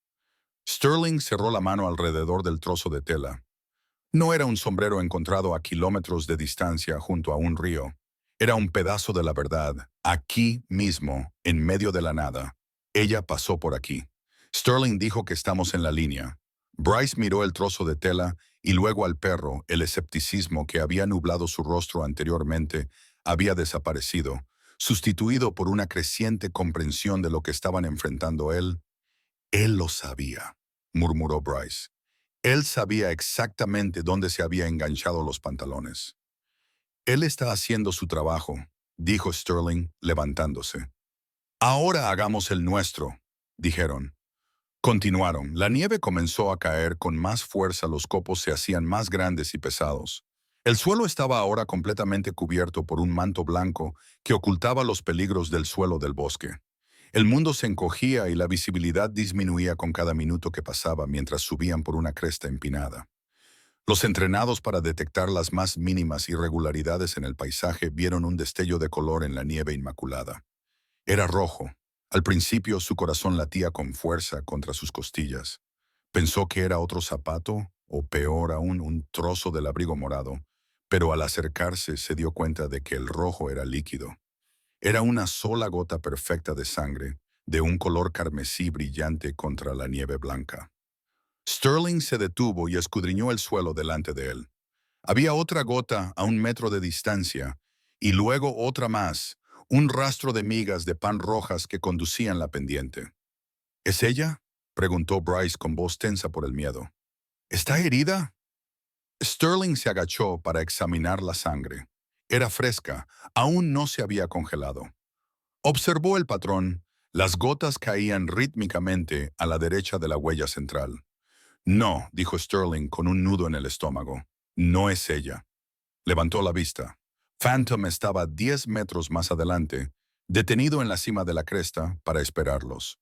Sterling cerró la mano alrededor del trozo de tela. No era un sombrero encontrado a kilómetros de distancia junto a un río. Era un pedazo de la verdad, aquí mismo, en medio de la nada. Ella pasó por aquí. Sterling dijo que estamos en la línea. Bryce miró el trozo de tela y luego al perro. El escepticismo que había nublado su rostro anteriormente había desaparecido, sustituido por una creciente comprensión de lo que estaban enfrentando él. Él lo sabía, murmuró Bryce. Él sabía exactamente dónde se había enganchado los pantalones. Él está haciendo su trabajo, dijo Sterling, levantándose. Ahora hagamos el nuestro, dijeron. Continuaron. La nieve comenzó a caer con más fuerza, los copos se hacían más grandes y pesados. El suelo estaba ahora completamente cubierto por un manto blanco que ocultaba los peligros del suelo del bosque. El mundo se encogía y la visibilidad disminuía con cada minuto que pasaba mientras subían por una cresta empinada. Los entrenados para detectar las más mínimas irregularidades en el paisaje vieron un destello de color en la nieve inmaculada. Era rojo. Al principio su corazón latía con fuerza contra sus costillas. Pensó que era otro zapato, o peor aún, un trozo del abrigo morado, pero al acercarse se dio cuenta de que el rojo era líquido. Era una sola gota perfecta de sangre, de un color carmesí brillante contra la nieve blanca. Sterling se detuvo y escudriñó el suelo delante de él. Había otra gota a 1 metro de distancia, y luego otra más, un rastro de migas de pan rojas que conducían la pendiente. ¿Es ella?, preguntó Bryce con voz tensa por el miedo. ¿Está herida? Sterling se agachó para examinar la sangre. Era fresca, aún no se había congelado. Observó el patrón. Las gotas caían rítmicamente a la derecha de la huella central. No, dijo Sterling con un nudo en el estómago. No es ella. Levantó la vista. Phantom estaba 10 metros más adelante, detenido en la cima de la cresta para esperarlos.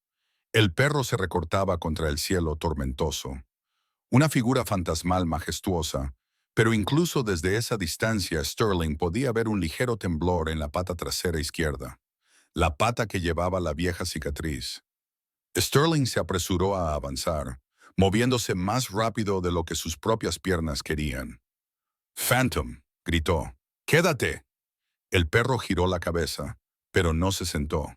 El perro se recortaba contra el cielo tormentoso. Una figura fantasmal majestuosa, pero incluso desde esa distancia Sterling podía ver un ligero temblor en la pata trasera izquierda, la pata que llevaba la vieja cicatriz. Sterling se apresuró a avanzar, moviéndose más rápido de lo que sus propias piernas querían. «Phantom», gritó, «¡quédate!». El perro giró la cabeza, pero no se sentó.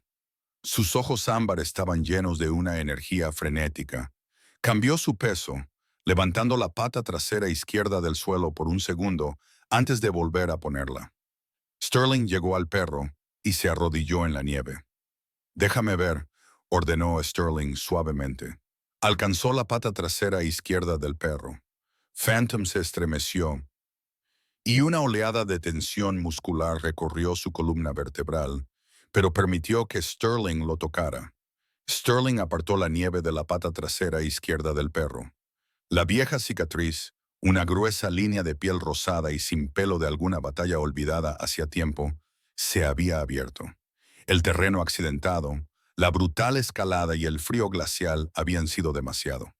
Sus ojos ámbar estaban llenos de una energía frenética. Cambió su peso, levantando la pata trasera izquierda del suelo por un segundo antes de volver a ponerla. Sterling llegó al perro y se arrodilló en la nieve. «Déjame ver», ordenó Sterling suavemente. Alcanzó la pata trasera izquierda del perro. Phantom se estremeció y una oleada de tensión muscular recorrió su columna vertebral, pero permitió que Sterling lo tocara. Sterling apartó la nieve de la pata trasera izquierda del perro. La vieja cicatriz, una gruesa línea de piel rosada y sin pelo de alguna batalla olvidada hacía tiempo, se había abierto. El terreno accidentado, la brutal escalada y el frío glacial habían sido demasiado.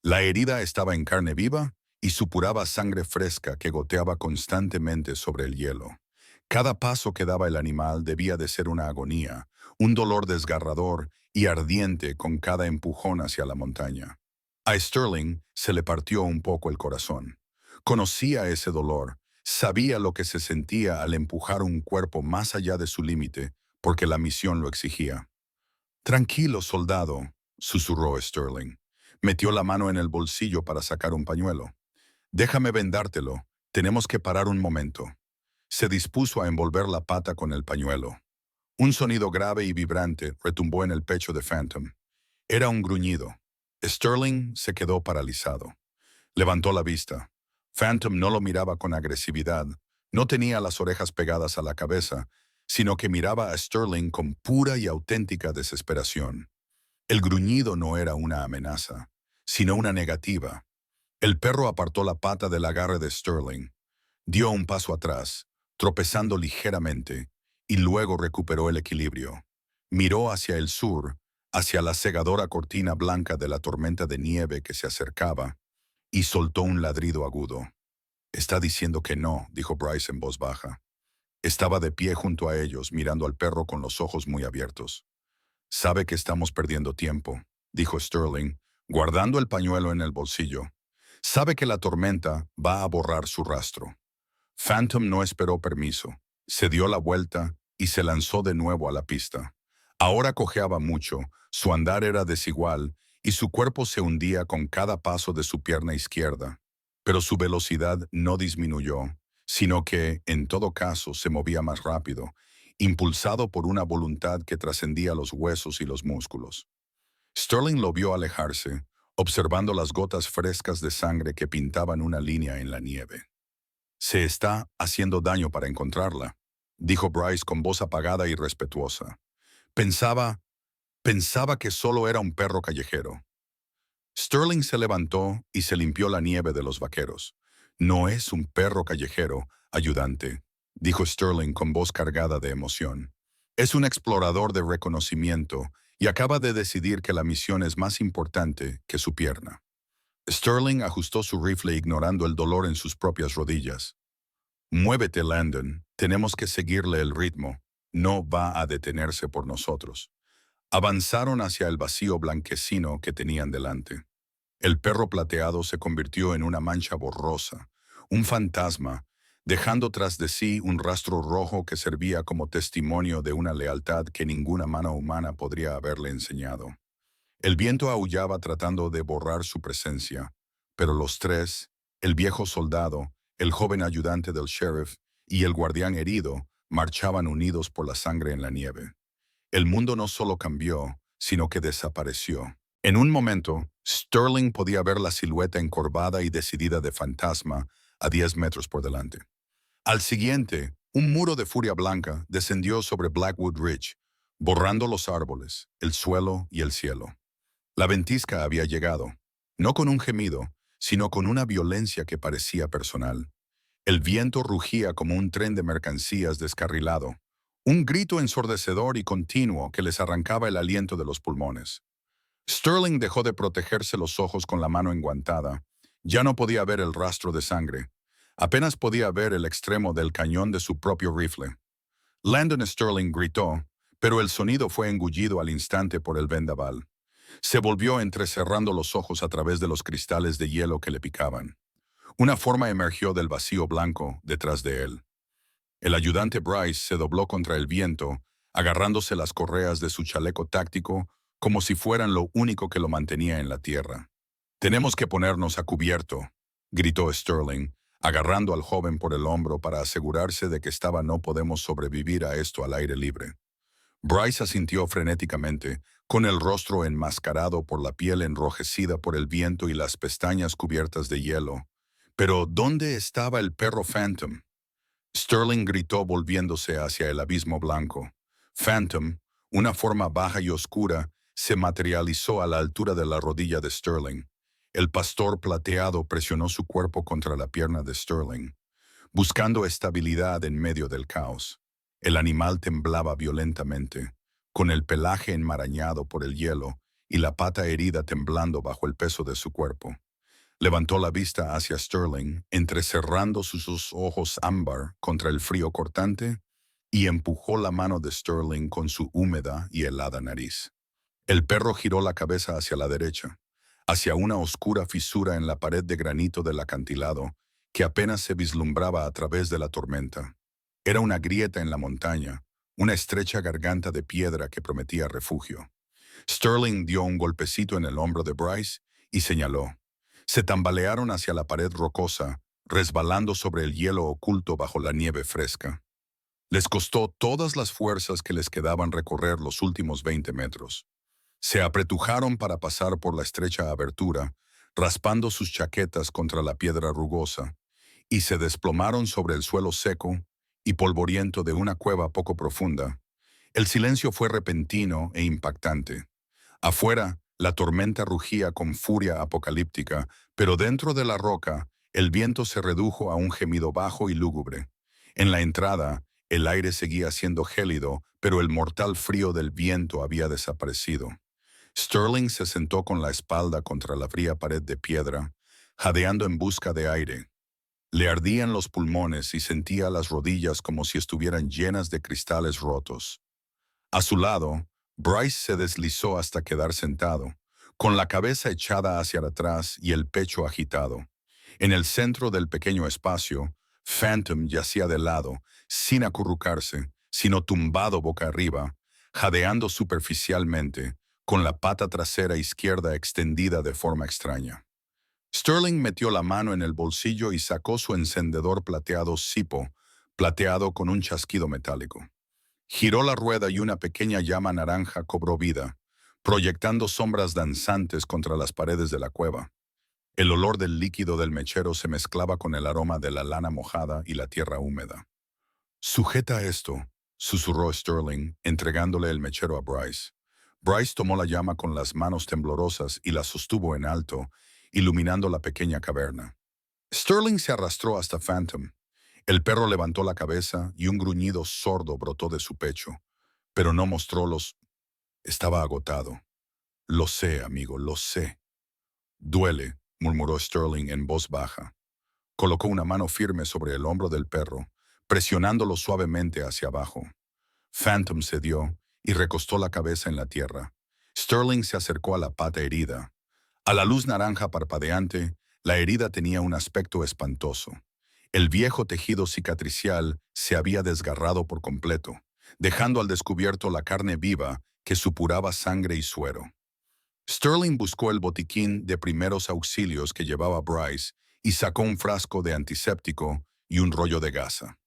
La herida estaba en carne viva y supuraba sangre fresca que goteaba constantemente sobre el hielo. Cada paso que daba el animal debía de ser una agonía, un dolor desgarrador y ardiente con cada empujón hacia la montaña. A Sterling se le partió un poco el corazón. Conocía ese dolor, sabía lo que se sentía al empujar un cuerpo más allá de su límite, porque la misión lo exigía. «Tranquilo, soldado», susurró Sterling. Metió la mano en el bolsillo para sacar un pañuelo. «Déjame vendártelo. Tenemos que parar un momento». Se dispuso a envolver la pata con el pañuelo. Un sonido grave y vibrante retumbó en el pecho de Phantom. Era un gruñido. Sterling se quedó paralizado. Levantó la vista. Phantom no lo miraba con agresividad, no tenía las orejas pegadas a la cabeza, sino que miraba a Sterling con pura y auténtica desesperación. El gruñido no era una amenaza, sino una negativa. El perro apartó la pata del agarre de Sterling, dio un paso atrás, tropezando ligeramente, y luego recuperó el equilibrio. Miró hacia el sur, hacia la cegadora cortina blanca de la tormenta de nieve que se acercaba, y soltó un ladrido agudo. «Está diciendo que no», dijo Bryce en voz baja. Estaba de pie junto a ellos, mirando al perro con los ojos muy abiertos. «Sabe que estamos perdiendo tiempo», dijo Sterling, guardando el pañuelo en el bolsillo. «Sabe que la tormenta va a borrar su rastro». Phantom no esperó permiso. Se dio la vuelta y se lanzó de nuevo a la pista. Ahora cojeaba mucho, su andar era desigual y su cuerpo se hundía con cada paso de su pierna izquierda. Pero su velocidad no disminuyó, sino que, en todo caso, se movía más rápido, impulsado por una voluntad que trascendía los huesos y los músculos. Sterling lo vio alejarse, observando las gotas frescas de sangre que pintaban una línea en la nieve. «Se está haciendo daño para encontrarla», dijo Bryce con voz apagada y respetuosa. Pensaba que solo era un perro callejero. Sterling se levantó y se limpió la nieve de los vaqueros. «No es un perro callejero, ayudante», dijo Sterling con voz cargada de emoción. «Es un explorador de reconocimiento y acaba de decidir que la misión es más importante que su pierna». Sterling ajustó su rifle ignorando el dolor en sus propias rodillas. «Muévete, Landon. Tenemos que seguirle el ritmo. No va a detenerse por nosotros». Avanzaron hacia el vacío blanquecino que tenían delante. El perro plateado se convirtió en una mancha borrosa, un fantasma, dejando tras de sí un rastro rojo que servía como testimonio de una lealtad que ninguna mano humana podría haberle enseñado. El viento aullaba tratando de borrar su presencia, pero los tres, el viejo soldado, el joven ayudante del sheriff y el guardián herido, marchaban unidos por la sangre en la nieve. El mundo no solo cambió, sino que desapareció. En un momento, Sterling podía ver la silueta encorvada y decidida de Fantasma a 10 metros por delante. Al siguiente, un muro de furia blanca descendió sobre Blackwood Ridge, borrando los árboles, el suelo y el cielo. La ventisca había llegado, no con un gemido, sino con una violencia que parecía personal. El viento rugía como un tren de mercancías descarrilado, un grito ensordecedor y continuo que les arrancaba el aliento de los pulmones. Sterling dejó de protegerse los ojos con la mano enguantada. Ya no podía ver el rastro de sangre. Apenas podía ver el extremo del cañón de su propio rifle. Landon Sterling gritó, pero el sonido fue engullido al instante por el vendaval. Se volvió entrecerrando los ojos a través de los cristales de hielo que le picaban. Una forma emergió del vacío blanco detrás de él. El ayudante Bryce se dobló contra el viento, agarrándose las correas de su chaleco táctico como si fueran lo único que lo mantenía en la tierra. «Tenemos que ponernos a cubierto», gritó Sterling, agarrando al joven por el hombro para asegurarse de que no podemos sobrevivir a esto al aire libre. Bryce asintió frenéticamente, con el rostro enmascarado por la piel enrojecida por el viento y las pestañas cubiertas de hielo. Pero ¿dónde estaba el perro Phantom? Sterling gritó volviéndose hacia el abismo blanco. Phantom, una forma baja y oscura, se materializó a la altura de la rodilla de Sterling. El pastor plateado presionó su cuerpo contra la pierna de Sterling, buscando estabilidad en medio del caos. El animal temblaba violentamente, con el pelaje enmarañado por el hielo y la pata herida temblando bajo el peso de su cuerpo. Levantó la vista hacia Sterling, entrecerrando sus ojos ámbar contra el frío cortante, y empujó la mano de Sterling con su húmeda y helada nariz. El perro giró la cabeza hacia la derecha, hacia una oscura fisura en la pared de granito del acantilado que apenas se vislumbraba a través de la tormenta. Era una grieta en la montaña, una estrecha garganta de piedra que prometía refugio. Sterling dio un golpecito en el hombro de Bryce y señaló. Se tambalearon hacia la pared rocosa, resbalando sobre el hielo oculto bajo la nieve fresca. Les costó todas las fuerzas que les quedaban recorrer los últimos 20 metros. Se apretujaron para pasar por la estrecha abertura, raspando sus chaquetas contra la piedra rugosa, y se desplomaron sobre el suelo seco y polvoriento de una cueva poco profunda. El silencio fue repentino e impactante. Afuera, la tormenta rugía con furia apocalíptica, pero dentro de la roca, el viento se redujo a un gemido bajo y lúgubre. En la entrada, el aire seguía siendo gélido, pero el mortal frío del viento había desaparecido. Sterling se sentó con la espalda contra la fría pared de piedra, jadeando en busca de aire. Le ardían los pulmones y sentía las rodillas como si estuvieran llenas de cristales rotos. A su lado, Bryce se deslizó hasta quedar sentado, con la cabeza echada hacia atrás y el pecho agitado. En el centro del pequeño espacio, Phantom yacía de lado, sin acurrucarse, sino tumbado boca arriba, jadeando superficialmente, con la pata trasera izquierda extendida de forma extraña. Sterling metió la mano en el bolsillo y sacó su encendedor plateado Zippo, plateado con un chasquido metálico. Giró la rueda y una pequeña llama naranja cobró vida, proyectando sombras danzantes contra las paredes de la cueva. El olor del líquido del mechero se mezclaba con el aroma de la lana mojada y la tierra húmeda. «Sujeta esto», susurró Sterling, entregándole el mechero a Bryce. Bryce tomó la llama con las manos temblorosas y la sostuvo en alto, iluminando la pequeña caverna. Sterling se arrastró hasta Phantom. El perro levantó la cabeza y un gruñido sordo brotó de su pecho, pero no mostró los... Estaba agotado. «Lo sé, amigo, lo sé». «Duele», murmuró Sterling en voz baja. Colocó una mano firme sobre el hombro del perro, presionándolo suavemente hacia abajo. Phantom cedió y recostó la cabeza en la tierra. Sterling se acercó a la pata herida. A la luz naranja parpadeante, la herida tenía un aspecto espantoso. El viejo tejido cicatricial se había desgarrado por completo, dejando al descubierto la carne viva que supuraba sangre y suero. Sterling buscó el botiquín de primeros auxilios que llevaba Bryce y sacó un frasco de antiséptico y un rollo de gasa.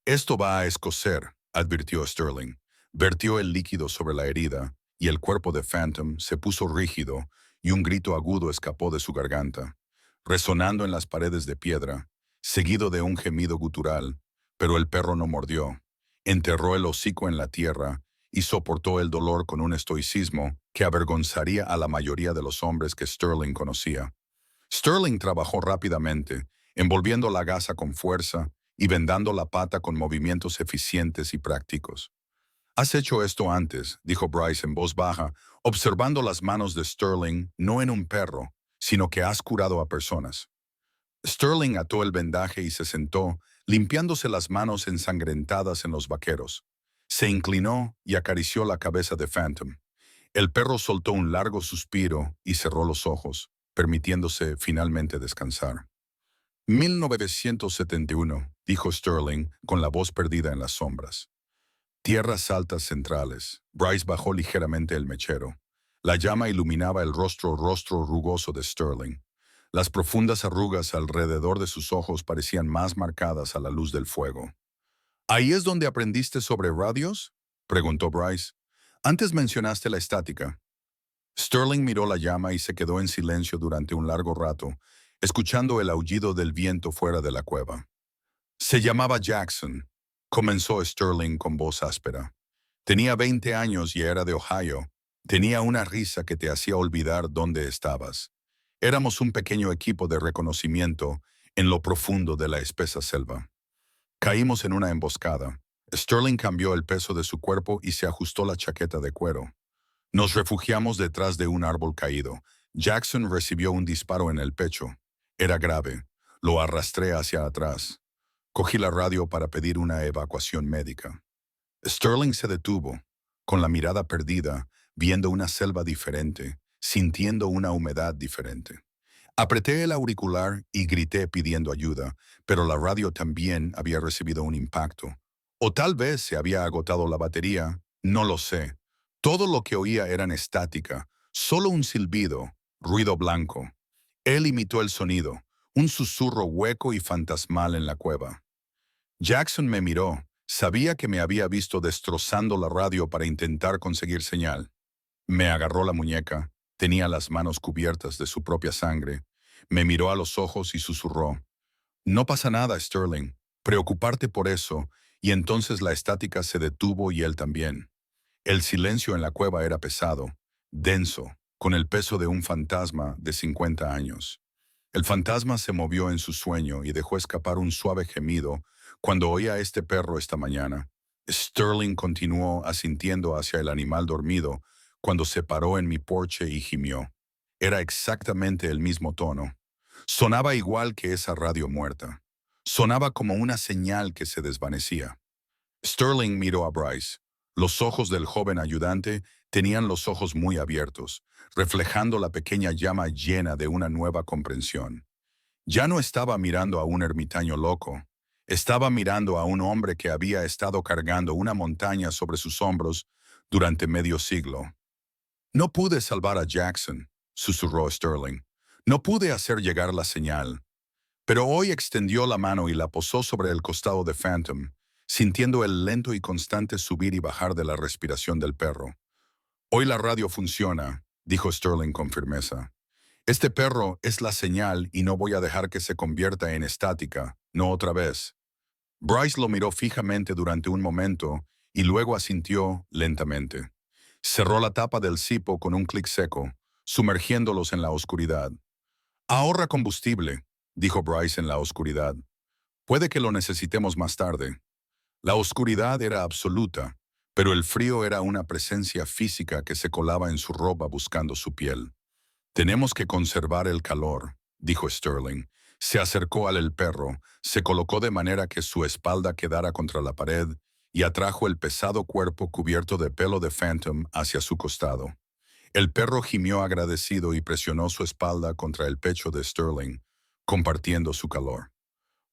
«Esto va a escocer», advirtió Sterling. Vertió el líquido sobre la herida y el cuerpo de Phantom se puso rígido y un grito agudo escapó de su garganta, resonando en las paredes de piedra, seguido de un gemido gutural, pero el perro no mordió. Enterró el hocico en la tierra y soportó el dolor con un estoicismo que avergonzaría a la mayoría de los hombres que Sterling conocía. Sterling trabajó rápidamente, envolviendo la gasa con fuerza y vendando la pata con movimientos eficientes y prácticos. «Has hecho esto antes», dijo Bryce en voz baja, observando las manos de Sterling no en un perro, sino que has curado a personas. Sterling ató el vendaje y se sentó, limpiándose las manos ensangrentadas en los vaqueros. Se inclinó y acarició la cabeza de Phantom. El perro soltó un largo suspiro y cerró los ojos, permitiéndose finalmente descansar. 1971, dijo Sterling, con la voz perdida en las sombras. Tierras altas centrales. Bryce bajó ligeramente el mechero. La llama iluminaba el rostro rugoso de Sterling. Las profundas arrugas alrededor de sus ojos parecían más marcadas a la luz del fuego. «¿Ahí es donde aprendiste sobre radios?», preguntó Bryce. «Antes mencionaste la estática». Sterling miró la llama y se quedó en silencio durante un largo rato, escuchando el aullido del viento fuera de la cueva. «Se llamaba Jackson», comenzó Sterling con voz áspera. «Tenía 20 años y era de Ohio. Tenía una risa que te hacía olvidar dónde estabas. Éramos un pequeño equipo de reconocimiento en lo profundo de la espesa selva. Caímos en una emboscada. Sterling cambió el peso de su cuerpo y se ajustó la chaqueta de cuero. Nos refugiamos detrás de un árbol caído. Jackson recibió un disparo en el pecho. Era grave. Lo arrastré hacia atrás. Cogí la radio para pedir una evacuación médica». Sterling se detuvo, con la mirada perdida, viendo una selva diferente, sintiendo una humedad diferente. Apreté el auricular y grité pidiendo ayuda, pero la radio también había recibido un impacto. O tal vez se había agotado la batería, no lo sé. Todo lo que oía era estática, solo un silbido, ruido blanco. Él imitó el sonido, un susurro hueco y fantasmal en la cueva. Jackson me miró. Sabía que me había visto destrozando la radio para intentar conseguir señal. Me agarró la muñeca. Tenía las manos cubiertas de su propia sangre. Me miró a los ojos y susurró. «No pasa nada, Sterling. Preocuparte por eso». Y entonces la estática se detuvo y él también. El silencio en la cueva era pesado, denso, con el peso de un fantasma de 50 años. El fantasma se movió en su sueño y dejó escapar un suave gemido cuando oí a este perro esta mañana. Sterling continuó asintiendo hacia el animal dormido cuando se paró en mi porche y gimió. Era exactamente el mismo tono. Sonaba igual que esa radio muerta. Sonaba como una señal que se desvanecía. Sterling miró a Bryce. Los ojos del joven ayudante tenían los ojos muy abiertos, reflejando la pequeña llama llena de una nueva comprensión. Ya no estaba mirando a un ermitaño loco. Estaba mirando a un hombre que había estado cargando una montaña sobre sus hombros durante medio siglo. «No pude salvar a Jackson», susurró Sterling. «No pude hacer llegar la señal». Pero hoy extendió la mano y la posó sobre el costado de Phantom, sintiendo el lento y constante subir y bajar de la respiración del perro. «Hoy la radio funciona», dijo Sterling con firmeza. «Este perro es la señal y no voy a dejar que se convierta en estática, no otra vez». Bryce lo miró fijamente durante un momento y luego asintió lentamente. Cerró la tapa del cipo con un clic seco, sumergiéndolos en la oscuridad. «Ahorra combustible», dijo Bryce en la oscuridad. «Puede que lo necesitemos más tarde». La oscuridad era absoluta, pero el frío era una presencia física que se colaba en su ropa buscando su piel. «Tenemos que conservar el calor», dijo Sterling. Se acercó al perro, se colocó de manera que su espalda quedara contra la pared y atrajo el pesado cuerpo cubierto de pelo de Phantom hacia su costado. El perro gimió agradecido y presionó su espalda contra el pecho de Sterling, compartiendo su calor.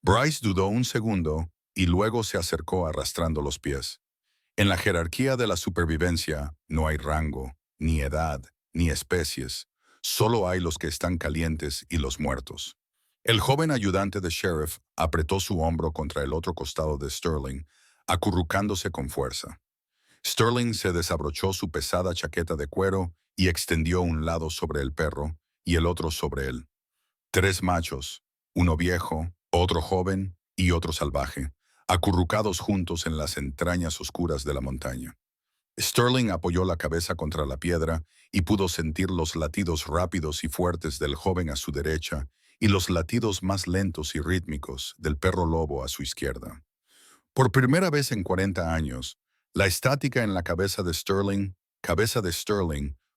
Bryce dudó un segundo y luego se acercó arrastrando los pies. En la jerarquía de la supervivencia no hay rango, ni edad, ni especies. Solo hay los que están calientes y los muertos. El joven ayudante de sheriff apretó su hombro contra el otro costado de Sterling, acurrucándose con fuerza. Sterling se desabrochó su pesada chaqueta de cuero y extendió un lado sobre el perro y el otro sobre él. Tres machos, uno viejo, otro joven y otro salvaje, acurrucados juntos en las entrañas oscuras de la montaña. Sterling apoyó la cabeza contra la piedra y pudo sentir los latidos rápidos y fuertes del joven a su derecha y los latidos más lentos y rítmicos del perro lobo a su izquierda. Por primera vez en 40 años, la estática en la cabeza de Sterling,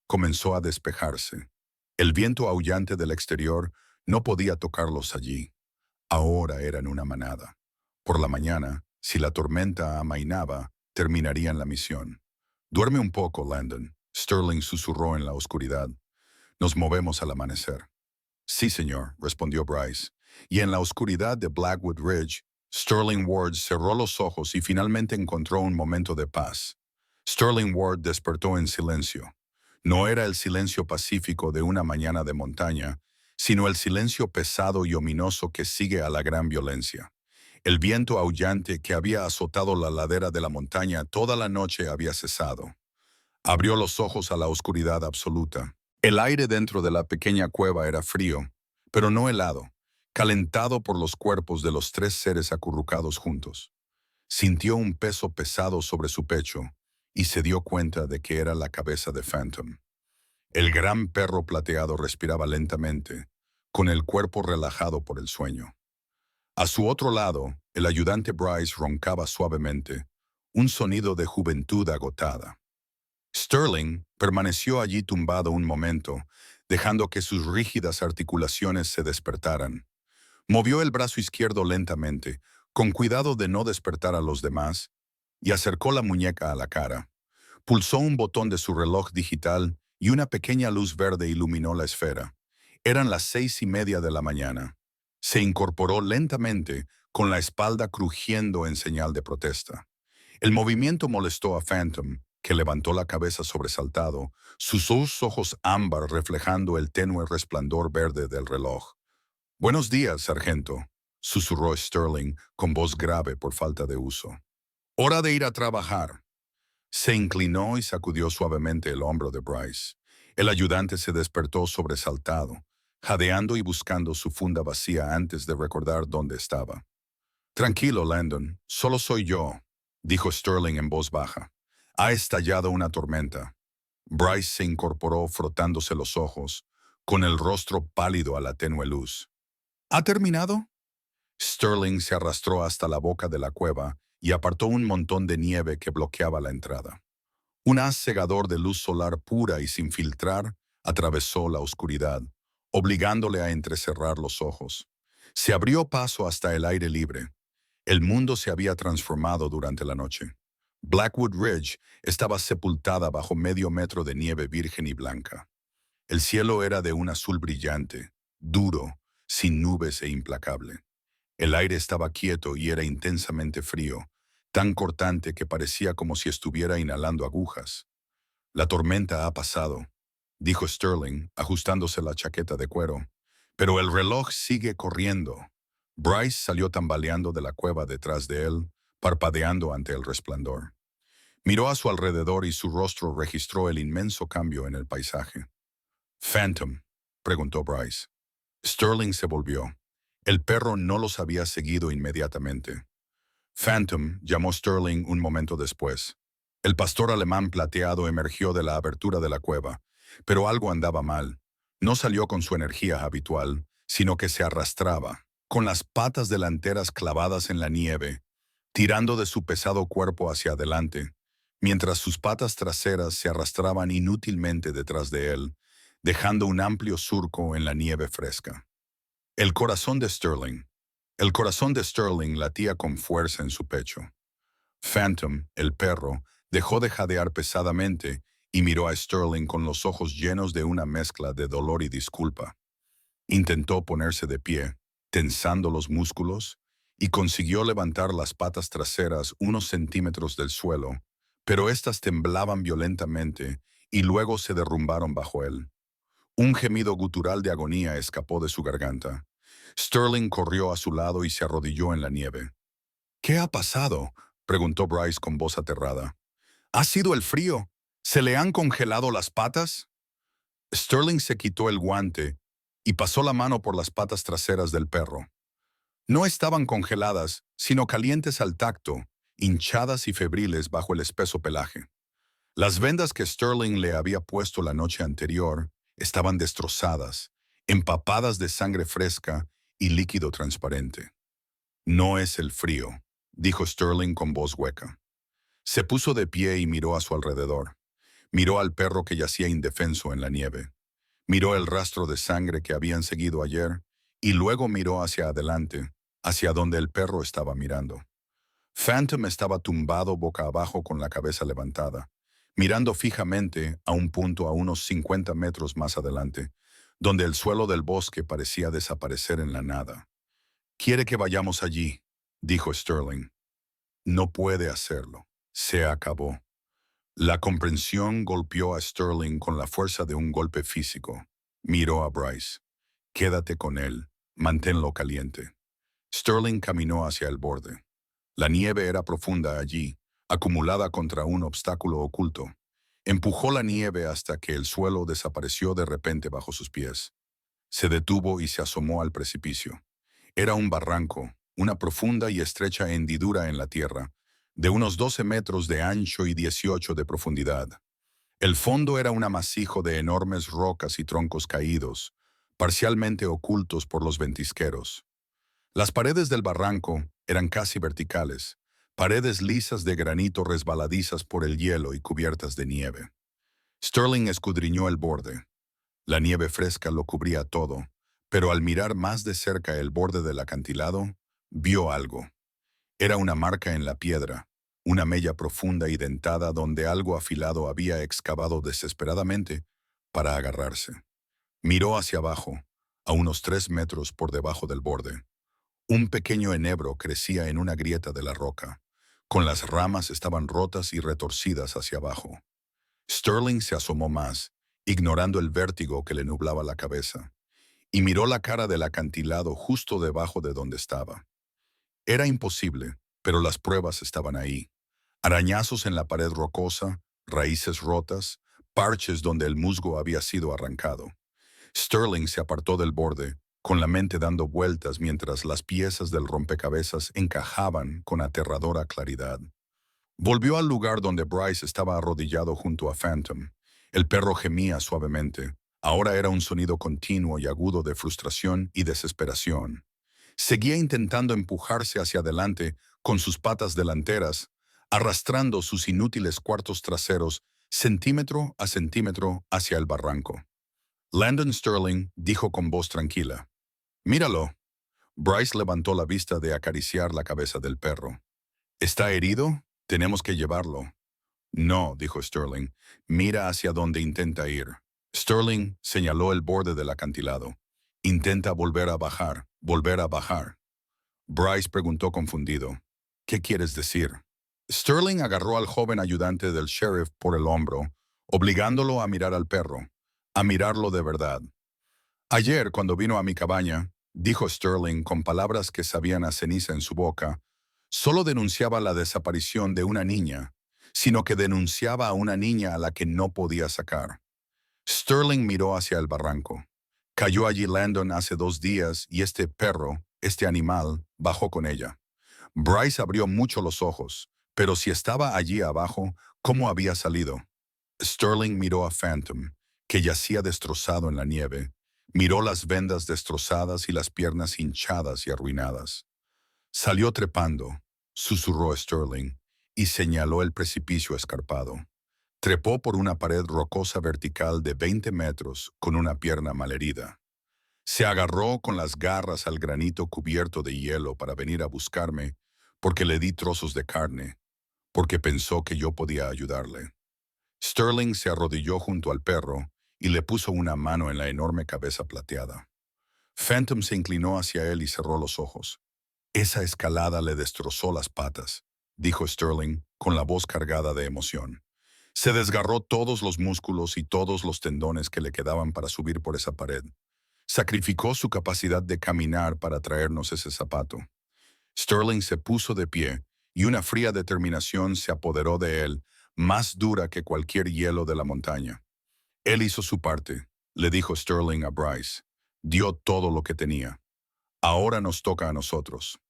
comenzó a despejarse. El viento aullante del exterior no podía tocarlos allí. Ahora eran una manada. Por la mañana, si la tormenta amainaba, terminarían la misión. «Duerme un poco, Landon», Sterling susurró en la oscuridad. «Nos movemos al amanecer». «Sí, señor», respondió Bryce. Y en la oscuridad de Blackwood Ridge, Sterling Ward cerró los ojos y finalmente encontró un momento de paz. Sterling Ward despertó en silencio. No era el silencio pacífico de una mañana de montaña, sino el silencio pesado y ominoso que sigue a la gran violencia. El viento aullante que había azotado la ladera de la montaña toda la noche había cesado. Abrió los ojos a la oscuridad absoluta. El aire dentro de la pequeña cueva era frío, pero no helado, calentado por los cuerpos de los tres seres acurrucados juntos. Sintió un peso pesado sobre su pecho y se dio cuenta de que era la cabeza de Phantom. El gran perro plateado respiraba lentamente, con el cuerpo relajado por el sueño. A su otro lado, el ayudante Bryce roncaba suavemente, un sonido de juventud agotada. Sterling permaneció allí tumbado un momento, dejando que sus rígidas articulaciones se despertaran. Movió el brazo izquierdo lentamente, con cuidado de no despertar a los demás, y acercó la muñeca a la cara. Pulsó un botón de su reloj digital y una pequeña luz verde iluminó la esfera. Eran las 6:30 de la mañana. Se incorporó lentamente, con la espalda crujiendo en señal de protesta. El movimiento molestó a Phantom, que levantó la cabeza sobresaltado, sus dos ojos ámbar reflejando el tenue resplandor verde del reloj. «Buenos días, sargento», susurró Sterling con voz grave por falta de uso. «Hora de ir a trabajar». Se inclinó y sacudió suavemente el hombro de Bryce. El ayudante se despertó sobresaltado, jadeando y buscando su funda vacía antes de recordar dónde estaba. «Tranquilo, Landon, solo soy yo», dijo Sterling en voz baja. «Ha estallado una tormenta». Bryce se incorporó frotándose los ojos, con el rostro pálido a la tenue luz. «¿Ha terminado?» Sterling se arrastró hasta la boca de la cueva y apartó un montón de nieve que bloqueaba la entrada. Un haz cegador de luz solar pura y sin filtrar atravesó la oscuridad, obligándole a entrecerrar los ojos. Se abrió paso hasta el aire libre. El mundo se había transformado durante la noche. Blackwood Ridge estaba sepultada bajo medio metro de nieve virgen y blanca. El cielo era de un azul brillante, duro, sin nubes e implacable. El aire estaba quieto y era intensamente frío, tan cortante que parecía como si estuviera inhalando agujas. «La tormenta ha pasado», dijo Sterling, ajustándose la chaqueta de cuero. «Pero el reloj sigue corriendo». Bryce salió tambaleando de la cueva detrás de él, parpadeando ante el resplandor. Miró a su alrededor y su rostro registró el inmenso cambio en el paisaje. «Phantom», preguntó Bryce. Sterling se volvió. El perro no los había seguido inmediatamente. «Phantom», llamó Sterling un momento después. El pastor alemán plateado emergió de la abertura de la cueva, pero algo andaba mal. No salió con su energía habitual, sino que se arrastraba, con las patas delanteras clavadas en la nieve, tirando de su pesado cuerpo hacia adelante, mientras sus patas traseras se arrastraban inútilmente detrás de él, dejando un amplio surco en la nieve fresca. El corazón de Sterling. El corazón de Sterling latía con fuerza en su pecho. Phantom, el perro, dejó de jadear pesadamente y miró a Sterling con los ojos llenos de una mezcla de dolor y disculpa. Intentó ponerse de pie, tensando los músculos, y consiguió levantar las patas traseras unos centímetros del suelo, pero éstas temblaban violentamente y luego se derrumbaron bajo él. Un gemido gutural de agonía escapó de su garganta. Sterling corrió a su lado y se arrodilló en la nieve. ¿Qué ha pasado?, preguntó Bryce con voz aterrada. ¿Ha sido el frío? ¿Se le han congelado las patas? Sterling se quitó el guante y pasó la mano por las patas traseras del perro. No estaban congeladas, sino calientes al tacto, hinchadas y febriles bajo el espeso pelaje. Las vendas que Sterling le había puesto la noche anterior estaban destrozadas, empapadas de sangre fresca y líquido transparente. No es el frío, dijo Sterling con voz hueca. Se puso de pie y miró a su alrededor. Miró al perro que yacía indefenso en la nieve. Miró el rastro de sangre que habían seguido ayer y luego miró hacia adelante, hacia donde el perro estaba mirando. Phantom estaba tumbado boca abajo con la cabeza levantada, mirando fijamente a un punto a unos 50 metros más adelante, donde el suelo del bosque parecía desaparecer en la nada. «Quiere que vayamos allí», dijo Sterling. «No puede hacerlo. Se acabó». La comprensión golpeó a Sterling con la fuerza de un golpe físico. Miró a Bryce. «Quédate con él. Manténlo caliente». Sterling caminó hacia el borde. La nieve era profunda allí, acumulada contra un obstáculo oculto. Empujó la nieve hasta que el suelo desapareció de repente bajo sus pies. Se detuvo y se asomó al precipicio. Era un barranco, una profunda y estrecha hendidura en la tierra, de unos 12 metros de ancho y 18 de profundidad. El fondo era un amasijo de enormes rocas y troncos caídos, parcialmente ocultos por los ventisqueros. Las paredes del barranco eran casi verticales, paredes lisas de granito resbaladizas por el hielo y cubiertas de nieve. Sterling escudriñó el borde. La nieve fresca lo cubría todo, pero al mirar más de cerca el borde del acantilado, vio algo. Era una marca en la piedra, una mella profunda y dentada donde algo afilado había excavado desesperadamente para agarrarse. Miró hacia abajo, a unos 3 metros por debajo del borde. Un pequeño enebro crecía en una grieta de la roca, con las ramas estaban rotas y retorcidas hacia abajo. Sterling se asomó más, ignorando el vértigo que le nublaba la cabeza, y miró la cara del acantilado justo debajo de donde estaba. Era imposible, pero las pruebas estaban ahí. Arañazos en la pared rocosa, raíces rotas, parches donde el musgo había sido arrancado. Sterling se apartó del borde, con la mente dando vueltas mientras las piezas del rompecabezas encajaban con aterradora claridad. Volvió al lugar donde Bryce estaba arrodillado junto a Phantom. El perro gemía suavemente. Ahora era un sonido continuo y agudo de frustración y desesperación. Seguía intentando empujarse hacia adelante con sus patas delanteras, arrastrando sus inútiles cuartos traseros centímetro a centímetro hacia el barranco. Landon Sterling dijo con voz tranquila: «Míralo». Bryce levantó la vista de acariciar la cabeza del perro. «¿Está herido? Tenemos que llevarlo». «No», dijo Sterling. «Mira hacia donde intenta ir». Sterling señaló el borde del acantilado. «Intenta volver a bajar, volver a bajar». Bryce preguntó confundido: «¿Qué quieres decir?». Sterling agarró al joven ayudante del sheriff por el hombro, obligándolo a mirar al perro, a mirarlo de verdad. «Ayer, cuando vino a mi cabaña», dijo Sterling con palabras que sabían a ceniza en su boca, «solo denunciaba la desaparición de una niña, sino que denunciaba a una niña a la que no podía sacar». Sterling miró hacia el barranco. Cayó allí Landon hace 2 días y este perro, este animal, bajó con ella. Bryce abrió mucho los ojos, pero si estaba allí abajo, ¿cómo había salido? Sterling miró a Phantom, que yacía destrozado en la nieve. Miró las vendas destrozadas y las piernas hinchadas y arruinadas. «Salió trepando», susurró Sterling, y señaló el precipicio escarpado. Trepó por una pared rocosa vertical de 20 metros con una pierna malherida. Se agarró con las garras al granito cubierto de hielo para venir a buscarme, porque le di trozos de carne, porque pensó que yo podía ayudarle. Sterling se arrodilló junto al perro y le puso una mano en la enorme cabeza plateada. Phantom se inclinó hacia él y cerró los ojos. Esa escalada le destrozó las patas, dijo Sterling con la voz cargada de emoción. Se desgarró todos los músculos y todos los tendones que le quedaban para subir por esa pared. Sacrificó su capacidad de caminar para traernos ese zapato. Sterling se puso de pie y una fría determinación se apoderó de él, más dura que cualquier hielo de la montaña. Él hizo su parte, le dijo Sterling a Bryce. Dio todo lo que tenía. Ahora nos toca a nosotros.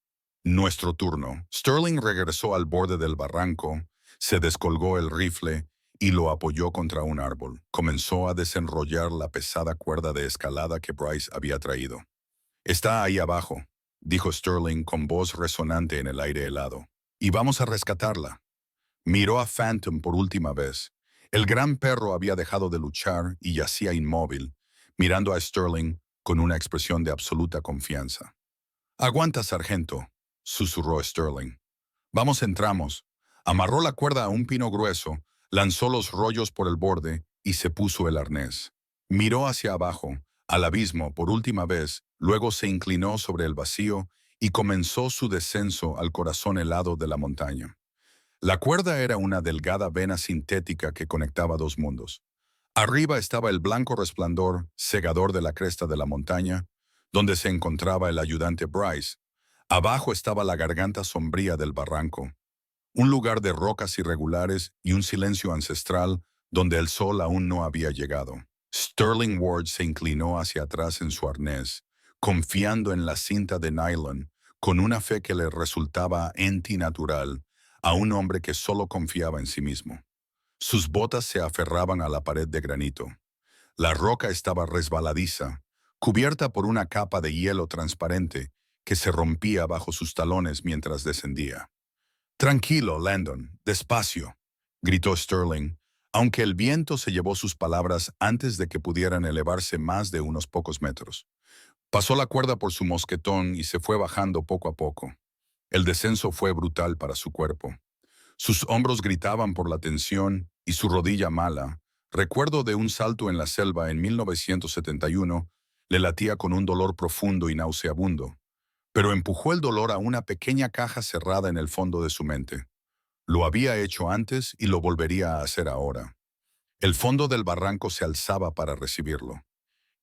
Nuestro turno. Sterling regresó al borde del barranco, se descolgó el rifle y lo apoyó contra un árbol. Comenzó a desenrollar la pesada cuerda de escalada que Bryce había traído. Está ahí abajo, dijo Sterling con voz resonante en el aire helado. Y vamos a rescatarla. Miró a Phantom por última vez. El gran perro había dejado de luchar y yacía inmóvil, mirando a Sterling con una expresión de absoluta confianza. «Aguanta, sargento», susurró Sterling. «Vamos, entramos». Amarró la cuerda a un pino grueso, lanzó los rollos por el borde y se puso el arnés. Miró hacia abajo, al abismo por última vez, luego se inclinó sobre el vacío y comenzó su descenso al corazón helado de la montaña. La cuerda era una delgada vena sintética que conectaba dos mundos. Arriba estaba el blanco resplandor, cegador de la cresta de la montaña, donde se encontraba el ayudante Bryce. Abajo estaba la garganta sombría del barranco, un lugar de rocas irregulares y un silencio ancestral donde el sol aún no había llegado. Sterling Ward se inclinó hacia atrás en su arnés, confiando en la cinta de nylon, con una fe que le resultaba antinatural a un hombre que solo confiaba en sí mismo. Sus botas se aferraban a la pared de granito. La roca estaba resbaladiza, cubierta por una capa de hielo transparente que se rompía bajo sus talones mientras descendía. «Tranquilo, Landon, despacio», gritó Sterling, aunque el viento se llevó sus palabras antes de que pudieran elevarse más de unos pocos metros. Pasó la cuerda por su mosquetón y se fue bajando poco a poco. El descenso fue brutal para su cuerpo. Sus hombros gritaban por la tensión y su rodilla mala, recuerdo de un salto en la selva en 1971, le latía con un dolor profundo y nauseabundo, pero empujó el dolor a una pequeña caja cerrada en el fondo de su mente. Lo había hecho antes y lo volvería a hacer ahora. El fondo del barranco se alzaba para recibirlo.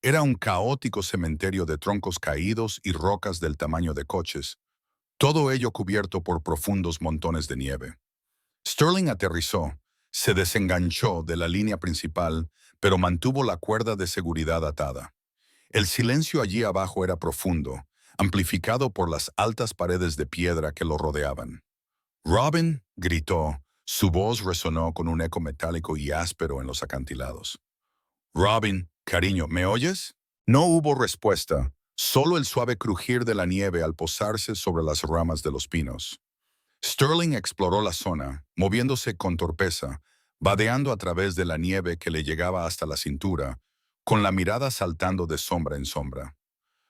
Era un caótico cementerio de troncos caídos y rocas del tamaño de coches, todo ello cubierto por profundos montones de nieve. Sterling aterrizó, se desenganchó de la línea principal, pero mantuvo la cuerda de seguridad atada. El silencio allí abajo era profundo, amplificado por las altas paredes de piedra que lo rodeaban. «Robin», gritó, su voz resonó con un eco metálico y áspero en los acantilados. «Robin, cariño, ¿me oyes?» No hubo respuesta, solo el suave crujir de la nieve al posarse sobre las ramas de los pinos. Sterling exploró la zona, moviéndose con torpeza, vadeando a través de la nieve que le llegaba hasta la cintura, con la mirada saltando de sombra en sombra.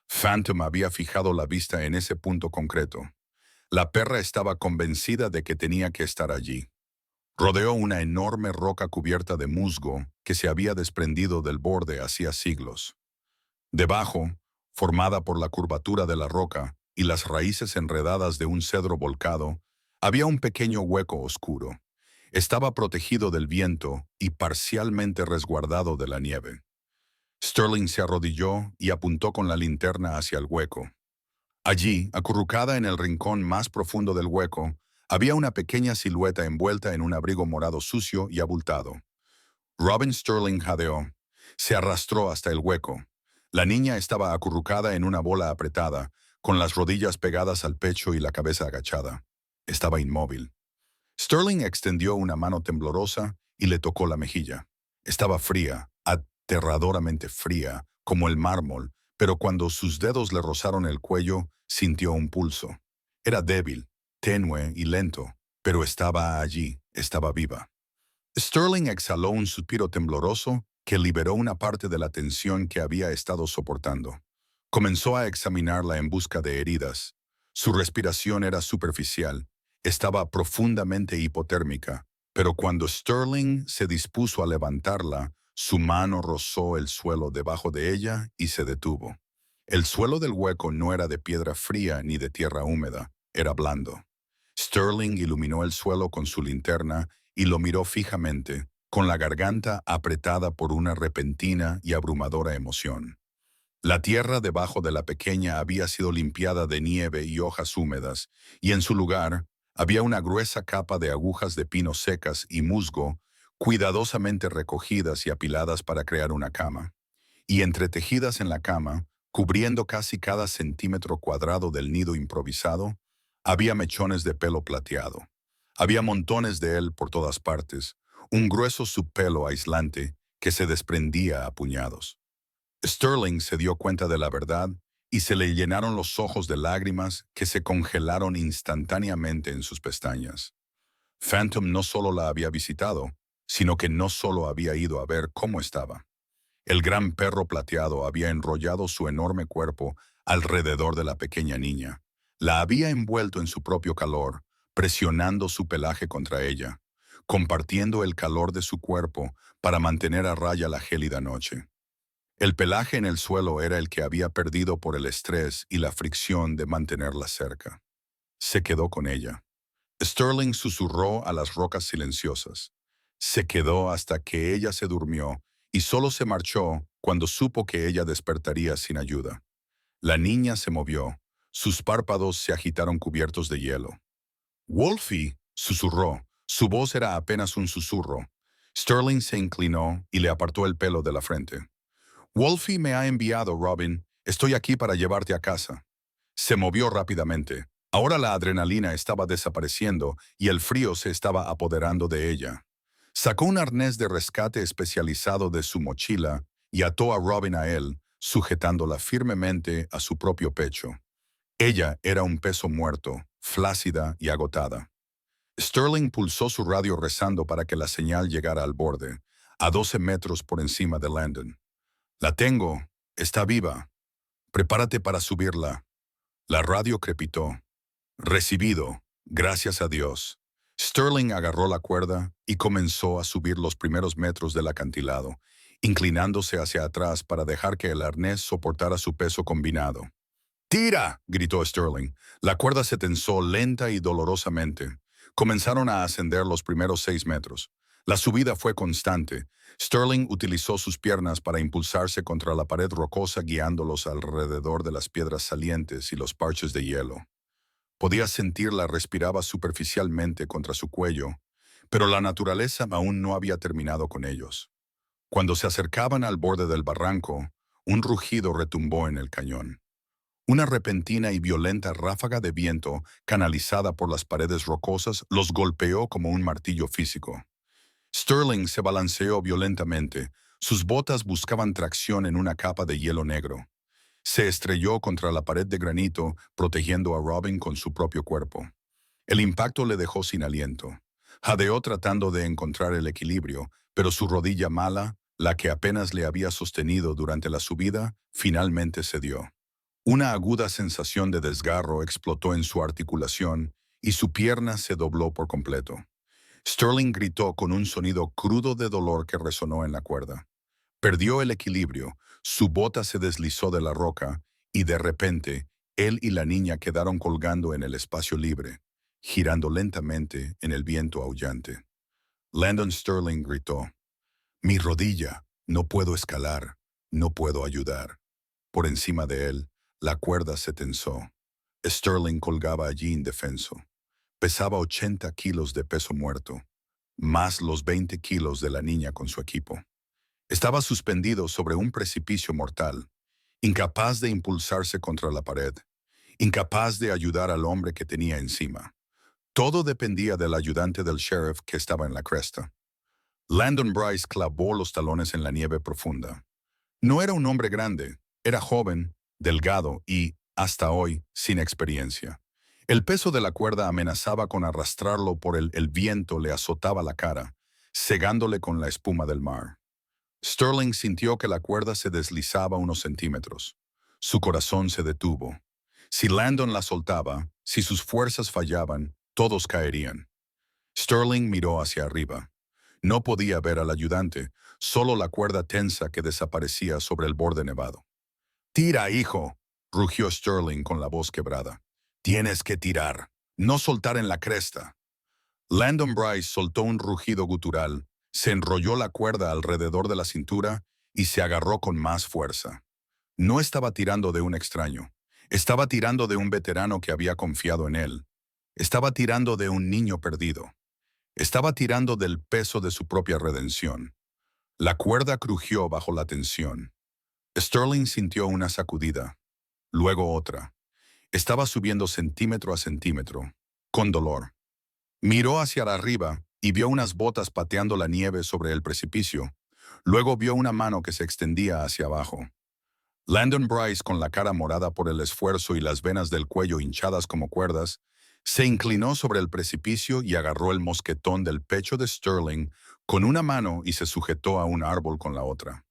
Phantom había fijado la vista en ese punto concreto. La perra estaba convencida de que tenía que estar allí. Rodeó una enorme roca cubierta de musgo que se había desprendido del borde hacía siglos. Debajo, formada por la curvatura de la roca y las raíces enredadas de un cedro volcado, había un pequeño hueco oscuro. Estaba protegido del viento y parcialmente resguardado de la nieve. Sterling se arrodilló y apuntó con la linterna hacia el hueco. Allí, acurrucada en el rincón más profundo del hueco, había una pequeña silueta envuelta en un abrigo morado sucio y abultado. Robin Sterling jadeó. Se arrastró hasta el hueco. La niña estaba acurrucada en una bola apretada, con las rodillas pegadas al pecho y la cabeza agachada. Estaba inmóvil. Sterling extendió una mano temblorosa y le tocó la mejilla. Estaba fría, aterradoramente fría, como el mármol, pero cuando sus dedos le rozaron el cuello, sintió un pulso. Era débil, tenue y lento, pero estaba allí, estaba viva. Sterling exhaló un suspiro tembloroso que liberó una parte de la tensión que había estado soportando. Comenzó a examinarla en busca de heridas. Su respiración era superficial, estaba profundamente hipotérmica, pero cuando Sterling se dispuso a levantarla, su mano rozó el suelo debajo de ella y se detuvo. El suelo del hueco no era de piedra fría ni de tierra húmeda, era blando. Sterling iluminó el suelo con su linterna y lo miró fijamente, con la garganta apretada por una repentina y abrumadora emoción. La tierra debajo de la pequeña había sido limpiada de nieve y hojas húmedas, y en su lugar había una gruesa capa de agujas de pino secas y musgo, cuidadosamente recogidas y apiladas para crear una cama. Y entretejidas en la cama, cubriendo casi cada centímetro cuadrado del nido improvisado, había mechones de pelo plateado. Había montones de él por todas partes, un grueso subpelo aislante que se desprendía a puñados. Sterling se dio cuenta de la verdad y se le llenaron los ojos de lágrimas que se congelaron instantáneamente en sus pestañas. Phantom no solo la había visitado, sino que no solo había ido a ver cómo estaba. El gran perro plateado había enrollado su enorme cuerpo alrededor de la pequeña niña. La había envuelto en su propio calor, presionando su pelaje contra ella, compartiendo el calor de su cuerpo para mantener a raya la gélida noche. El pelaje en el suelo era el que había perdido por el estrés y la fricción de mantenerla cerca. Se quedó con ella. Sterling susurró a las rocas silenciosas. Se quedó hasta que ella se durmió y solo se marchó cuando supo que ella despertaría sin ayuda. La niña se movió. Sus párpados se agitaron cubiertos de hielo. «Wolfie», susurró. Su voz era apenas un susurro. Sterling se inclinó y le apartó el pelo de la frente. «Wolfie me ha enviado, Robin. Estoy aquí para llevarte a casa». Se movió rápidamente. Ahora la adrenalina estaba desapareciendo y el frío se estaba apoderando de ella. Sacó un arnés de rescate especializado de su mochila y ató a Robin a él, sujetándola firmemente a su propio pecho. Ella era un peso muerto, flácida y agotada. Sterling pulsó su radio rezando para que la señal llegara al borde, a 12 metros por encima de Landon. «La tengo. Está viva. Prepárate para subirla». La radio crepitó. «Recibido. Gracias a Dios». Sterling agarró la cuerda y comenzó a subir los primeros metros del acantilado, inclinándose hacia atrás para dejar que el arnés soportara su peso combinado. «¡Tira!», gritó Sterling. La cuerda se tensó lenta y dolorosamente. Comenzaron a ascender los primeros 6 metros. La subida fue constante. Sterling utilizó sus piernas para impulsarse contra la pared rocosa guiándolos alrededor de las piedras salientes y los parches de hielo. Podía sentirla respiraba superficialmente contra su cuello, pero la naturaleza aún no había terminado con ellos. Cuando se acercaban al borde del barranco, un rugido retumbó en el cañón. Una repentina y violenta ráfaga de viento, canalizada por las paredes rocosas, los golpeó como un martillo físico. Sterling se balanceó violentamente. Sus botas buscaban tracción en una capa de hielo negro. Se estrelló contra la pared de granito, protegiendo a Robin con su propio cuerpo. El impacto le dejó sin aliento. Jadeó tratando de encontrar el equilibrio, pero su rodilla mala, la que apenas le había sostenido durante la subida, finalmente cedió. Una aguda sensación de desgarro explotó en su articulación y su pierna se dobló por completo. Sterling gritó con un sonido crudo de dolor que resonó en la cuerda. Perdió el equilibrio, su bota se deslizó de la roca y de repente él y la niña quedaron colgando en el espacio libre, girando lentamente en el viento aullante. Landon Sterling gritó: «Mi rodilla, no puedo escalar, no puedo ayudar». Por encima de él, la cuerda se tensó. Sterling colgaba allí indefenso. Pesaba 80 kilos de peso muerto, más los 20 kilos de la niña con su equipo. Estaba suspendido sobre un precipicio mortal, incapaz de impulsarse contra la pared, incapaz de ayudar al hombre que tenía encima. Todo dependía del ayudante del sheriff que estaba en la cresta. Landon Bryce clavó los talones en la nieve profunda. No era un hombre grande, era joven, delgado y, hasta hoy, sin experiencia. El peso de la cuerda amenazaba con arrastrarlo por el viento le azotaba la cara, cegándole con la espuma del mar. Sterling sintió que la cuerda se deslizaba unos centímetros. Su corazón se detuvo. Si Landon la soltaba, si sus fuerzas fallaban, todos caerían. Sterling miró hacia arriba. No podía ver al ayudante, solo la cuerda tensa que desaparecía sobre el borde nevado. Tira, hijo, rugió Sterling con la voz quebrada. Tienes que tirar, no soltar en la cresta. Landon Bryce soltó un rugido gutural, se enrolló la cuerda alrededor de la cintura y se agarró con más fuerza. No estaba tirando de un extraño, estaba tirando de un veterano que había confiado en él. Estaba tirando de un niño perdido. Estaba tirando del peso de su propia redención. La cuerda crujió bajo la tensión. Sterling sintió una sacudida, luego otra. Estaba subiendo centímetro a centímetro, con dolor. Miró hacia arriba y vio unas botas pateando la nieve sobre el precipicio. Luego vio una mano que se extendía hacia abajo. Landon Bryce, con la cara morada por el esfuerzo y las venas del cuello hinchadas como cuerdas, se inclinó sobre el precipicio y agarró el mosquetón del pecho de Sterling con una mano y se sujetó a un árbol con la otra.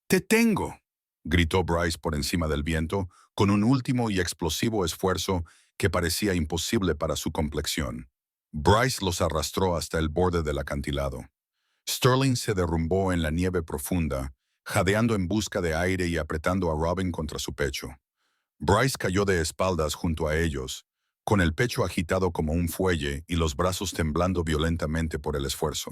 «¡Te tengo!», gritó Bryce por encima del viento, con un último y explosivo esfuerzo que parecía imposible para su complexión. Bryce los arrastró hasta el borde del acantilado. Sterling se derrumbó en la nieve profunda, jadeando en busca de aire y apretando a Robin contra su pecho. Bryce cayó de espaldas junto a ellos, con el pecho agitado como un fuelle y los brazos temblando violentamente por el esfuerzo.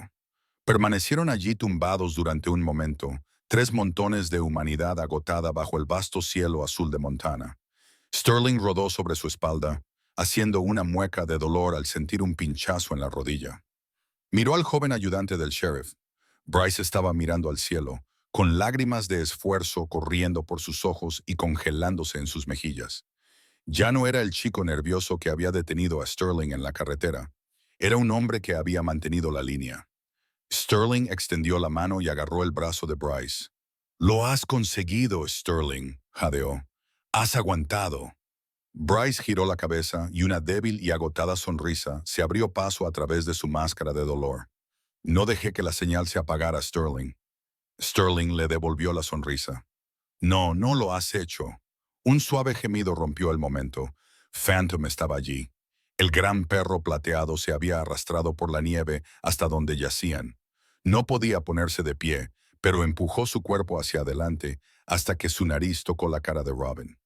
Permanecieron allí tumbados durante un momento, tres montones de humanidad agotada bajo el vasto cielo azul de Montana. Sterling rodó sobre su espalda, haciendo una mueca de dolor al sentir un pinchazo en la rodilla. Miró al joven ayudante del sheriff. Bryce estaba mirando al cielo, con lágrimas de esfuerzo corriendo por sus ojos y congelándose en sus mejillas. Ya no era el chico nervioso que había detenido a Sterling en la carretera. Era un hombre que había mantenido la línea. Sterling extendió la mano y agarró el brazo de Bryce. «Lo has conseguido, Sterling», jadeó. «Has aguantado». Bryce giró la cabeza y una débil y agotada sonrisa se abrió paso a través de su máscara de dolor. «No dejé que la señal se apagara, Sterling». Sterling le devolvió la sonrisa. «No, no lo has hecho». Un suave gemido rompió el momento. Phantom estaba allí. El gran perro plateado se había arrastrado por la nieve hasta donde yacían. No podía ponerse de pie, pero empujó su cuerpo hacia adelante hasta que su nariz tocó la cara de Robin.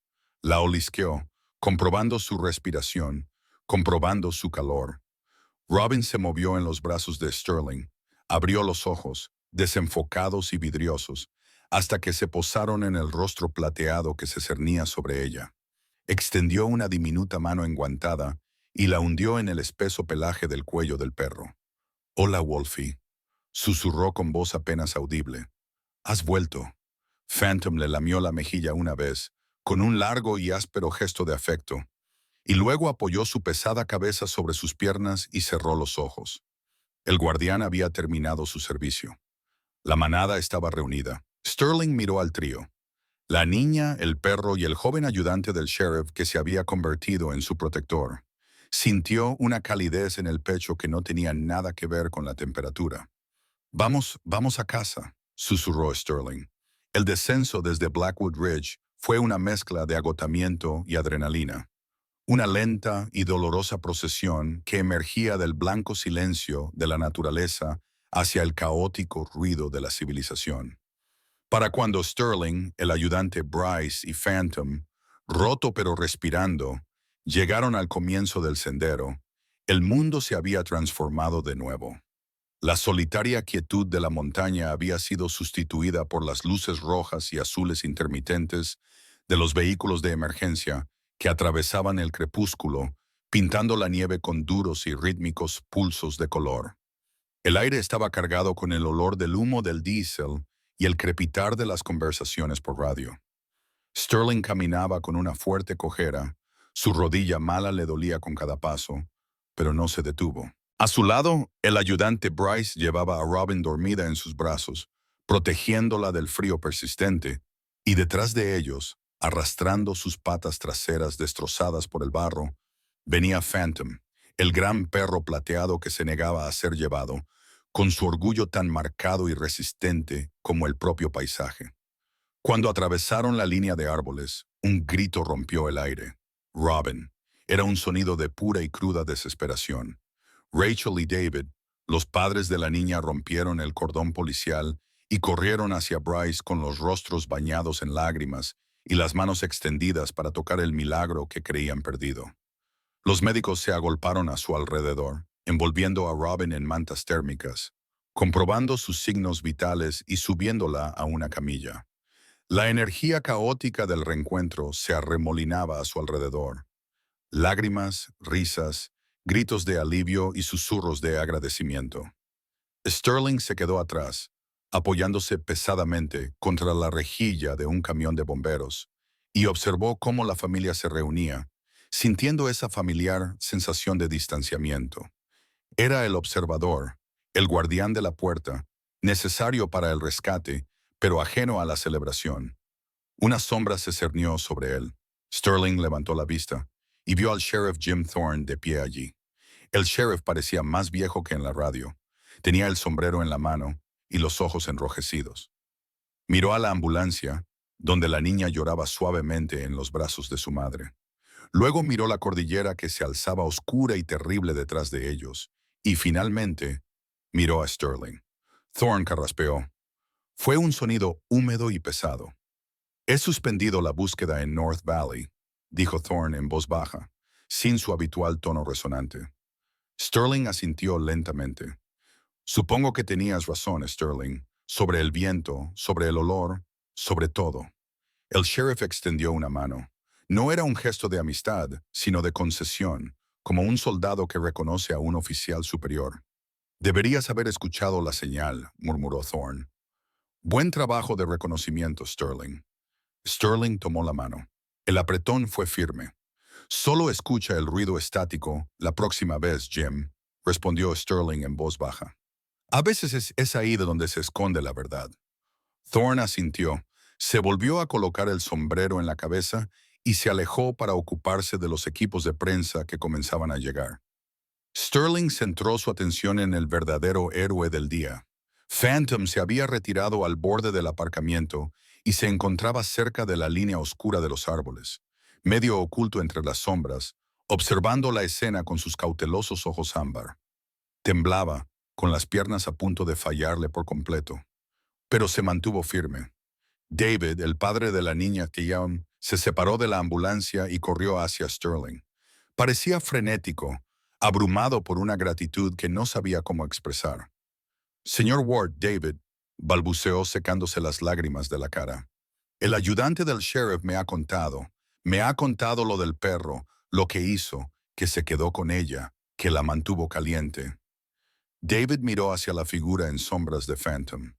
La olisqueó, comprobando su respiración, comprobando su calor. Robin se movió en los brazos de Sterling, abrió los ojos, desenfocados y vidriosos, hasta que se posaron en el rostro plateado que se cernía sobre ella. Extendió una diminuta mano enguantada y la hundió en el espeso pelaje del cuello del perro. «Hola, Wolfie», susurró con voz apenas audible. «Has vuelto». Phantom le lamió la mejilla una vez, con un largo y áspero gesto de afecto, y luego apoyó su pesada cabeza sobre sus piernas y cerró los ojos. El guardián había terminado su servicio. La manada estaba reunida. Sterling miró al trío. La niña, el perro y el joven ayudante del sheriff que se había convertido en su protector. Sintió una calidez en el pecho que no tenía nada que ver con la temperatura. Vamos a casa», susurró Sterling. El descenso desde Blackwood Ridge fue una mezcla de agotamiento y adrenalina. Una lenta y dolorosa procesión que emergía del blanco silencio de la naturaleza hacia el caótico ruido de la civilización. Para cuando Sterling, el ayudante Bryce y Phantom, roto pero respirando, llegaron al comienzo del sendero, el mundo se había transformado de nuevo. La solitaria quietud de la montaña había sido sustituida por las luces rojas y azules intermitentes de los vehículos de emergencia que atravesaban el crepúsculo, pintando la nieve con duros y rítmicos pulsos de color. El aire estaba cargado con el olor del humo del diésel y el crepitar de las conversaciones por radio. Sterling caminaba con una fuerte cojera, su rodilla mala le dolía con cada paso, pero no se detuvo. A su lado, el ayudante Bryce llevaba a Robin dormida en sus brazos, protegiéndola del frío persistente, y detrás de ellos, arrastrando sus patas traseras destrozadas por el barro, venía Phantom, el gran perro plateado que se negaba a ser llevado, con su orgullo tan marcado y resistente como el propio paisaje. Cuando atravesaron la línea de árboles, un grito rompió el aire. Robin. Era un sonido de pura y cruda desesperación. Rachel y David, los padres de la niña, rompieron el cordón policial y corrieron hacia Bryce con los rostros bañados en lágrimas y las manos extendidas para tocar el milagro que creían perdido. Los médicos se agolparon a su alrededor, envolviendo a Robin en mantas térmicas, comprobando sus signos vitales y subiéndola a una camilla. La energía caótica del reencuentro se arremolinaba a su alrededor. Lágrimas, risas, gritos de alivio y susurros de agradecimiento. Sterling se quedó atrás, apoyándose pesadamente contra la rejilla de un camión de bomberos, y observó cómo la familia se reunía, sintiendo esa familiar sensación de distanciamiento. Era el observador, el guardián de la puerta, necesario para el rescate, pero ajeno a la celebración. Una sombra se cernió sobre él. Sterling levantó la vista y vio al sheriff Jim Thorne de pie allí. El sheriff parecía más viejo que en la radio. Tenía el sombrero en la mano y los ojos enrojecidos. Miró a la ambulancia, donde la niña lloraba suavemente en los brazos de su madre. Luego miró la cordillera que se alzaba oscura y terrible detrás de ellos, y finalmente miró a Sterling. Thorne carraspeó. Fue un sonido húmedo y pesado. He suspendido la búsqueda en North Valley, dijo Thorne en voz baja, sin su habitual tono resonante. Sterling asintió lentamente. Supongo que tenías razón, Sterling, sobre el viento, sobre el olor, sobre todo. El sheriff extendió una mano. No era un gesto de amistad, sino de concesión, como un soldado que reconoce a un oficial superior. Deberías haber escuchado la señal, murmuró Thorne. Buen trabajo de reconocimiento, Sterling. Sterling tomó la mano. El apretón fue firme. Solo escucha el ruido estático la próxima vez, Jim, respondió Sterling en voz baja. A veces es ahí de donde se esconde la verdad. Thorne asintió, se volvió a colocar el sombrero en la cabeza y se alejó para ocuparse de los equipos de prensa que comenzaban a llegar. Sterling centró su atención en el verdadero héroe del día. Phantom se había retirado al borde del aparcamiento y se encontraba cerca de la línea oscura de los árboles, medio oculto entre las sombras, observando la escena con sus cautelosos ojos ámbar. Temblaba, con las piernas a punto de fallarle por completo, pero se mantuvo firme. David, el padre de la niña Tiam, se separó de la ambulancia y corrió hacia Sterling. Parecía frenético, abrumado por una gratitud que no sabía cómo expresar. Señor Ward, David, balbuceó secándose las lágrimas de la cara. El ayudante del sheriff me ha contado lo del perro, lo que hizo, que se quedó con ella, que la mantuvo caliente. David miró hacia la figura en sombras de Phantom.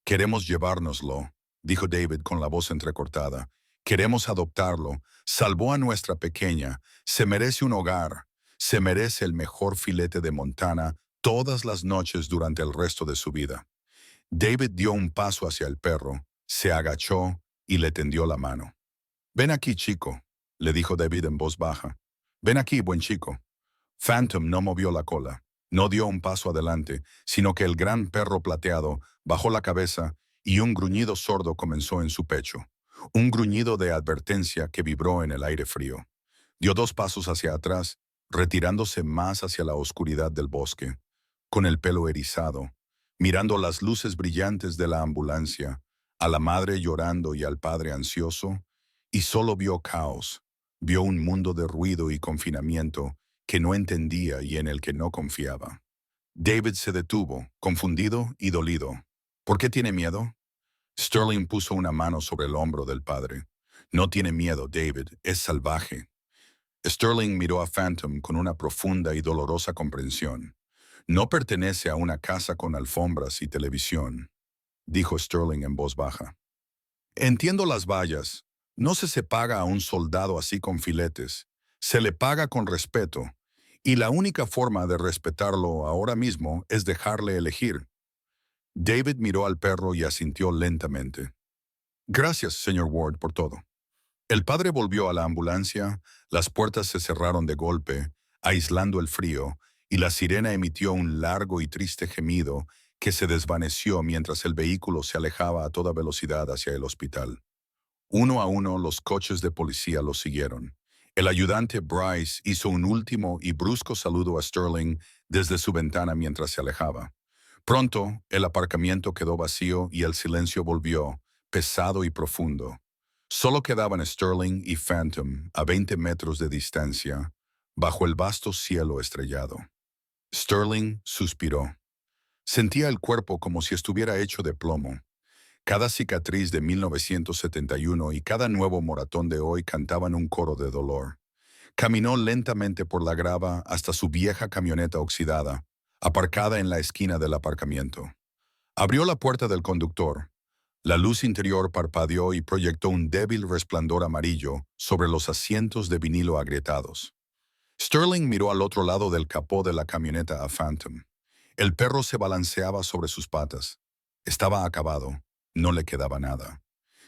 Queremos llevárnoslo, dijo David con la voz entrecortada. Queremos adoptarlo. Salvó a nuestra pequeña. Se merece un hogar. Se merece el mejor filete de Montana todas las noches durante el resto de su vida. David dio un paso hacia el perro, se agachó y le tendió la mano. Ven aquí, chico, le dijo David en voz baja. Ven aquí, buen chico. Phantom no movió la cola. No dio un paso adelante, sino que el gran perro plateado bajó la cabeza y un gruñido sordo comenzó en su pecho. Un gruñido de advertencia que vibró en el aire frío. Dio 2 pasos hacia atrás, retirándose más hacia la oscuridad del bosque, con el pelo erizado, mirando las luces brillantes de la ambulancia, a la madre llorando y al padre ansioso, y solo vio caos, vio un mundo de ruido y confinamiento que no entendía y en el que no confiaba. David se detuvo, confundido y dolido. ¿Por qué tiene miedo? Sterling puso una mano sobre el hombro del padre. No tiene miedo, David, es salvaje. Sterling miró a Phantom con una profunda y dolorosa comprensión. No pertenece a una casa con alfombras y televisión, dijo Sterling en voz baja. Entiendo las vallas. No se paga a un soldado así con filetes. Se le paga con respeto. Y la única forma de respetarlo ahora mismo es dejarle elegir. David miró al perro y asintió lentamente. Gracias, señor Ward, por todo. El padre volvió a la ambulancia, las puertas se cerraron de golpe, aislando el frío, y la sirena emitió un largo y triste gemido que se desvaneció mientras el vehículo se alejaba a toda velocidad hacia el hospital. Uno a uno los coches de policía los siguieron. El ayudante Bryce hizo un último y brusco saludo a Sterling desde su ventana mientras se alejaba. Pronto, el aparcamiento quedó vacío y el silencio volvió, pesado y profundo. Solo quedaban Sterling y Phantom a 20 metros de distancia, bajo el vasto cielo estrellado. Sterling suspiró. Sentía el cuerpo como si estuviera hecho de plomo. Cada cicatriz de 1971 y cada nuevo moratón de hoy cantaban un coro de dolor. Caminó lentamente por la grava hasta su vieja camioneta oxidada, aparcada en la esquina del aparcamiento. Abrió la puerta del conductor. La luz interior parpadeó y proyectó un débil resplandor amarillo sobre los asientos de vinilo agrietados. Sterling miró al otro lado del capó de la camioneta a Phantom. El perro se balanceaba sobre sus patas. Estaba acabado. No le quedaba nada.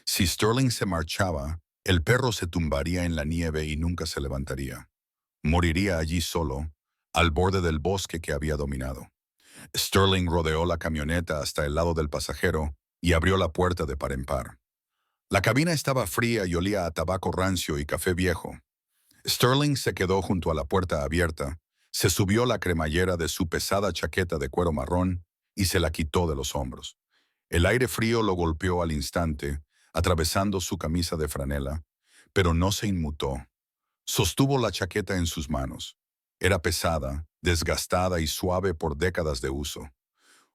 Si Sterling se marchaba, el perro se tumbaría en la nieve y nunca se levantaría. Moriría allí solo, al borde del bosque que había dominado. Sterling rodeó la camioneta hasta el lado del pasajero y abrió la puerta de par en par. La cabina estaba fría y olía a tabaco rancio y café viejo. Sterling se quedó junto a la puerta abierta, se subió la cremallera de su pesada chaqueta de cuero marrón y se la quitó de los hombros. El aire frío lo golpeó al instante, atravesando su camisa de franela, pero no se inmutó. Sostuvo la chaqueta en sus manos. Era pesada, desgastada y suave por décadas de uso.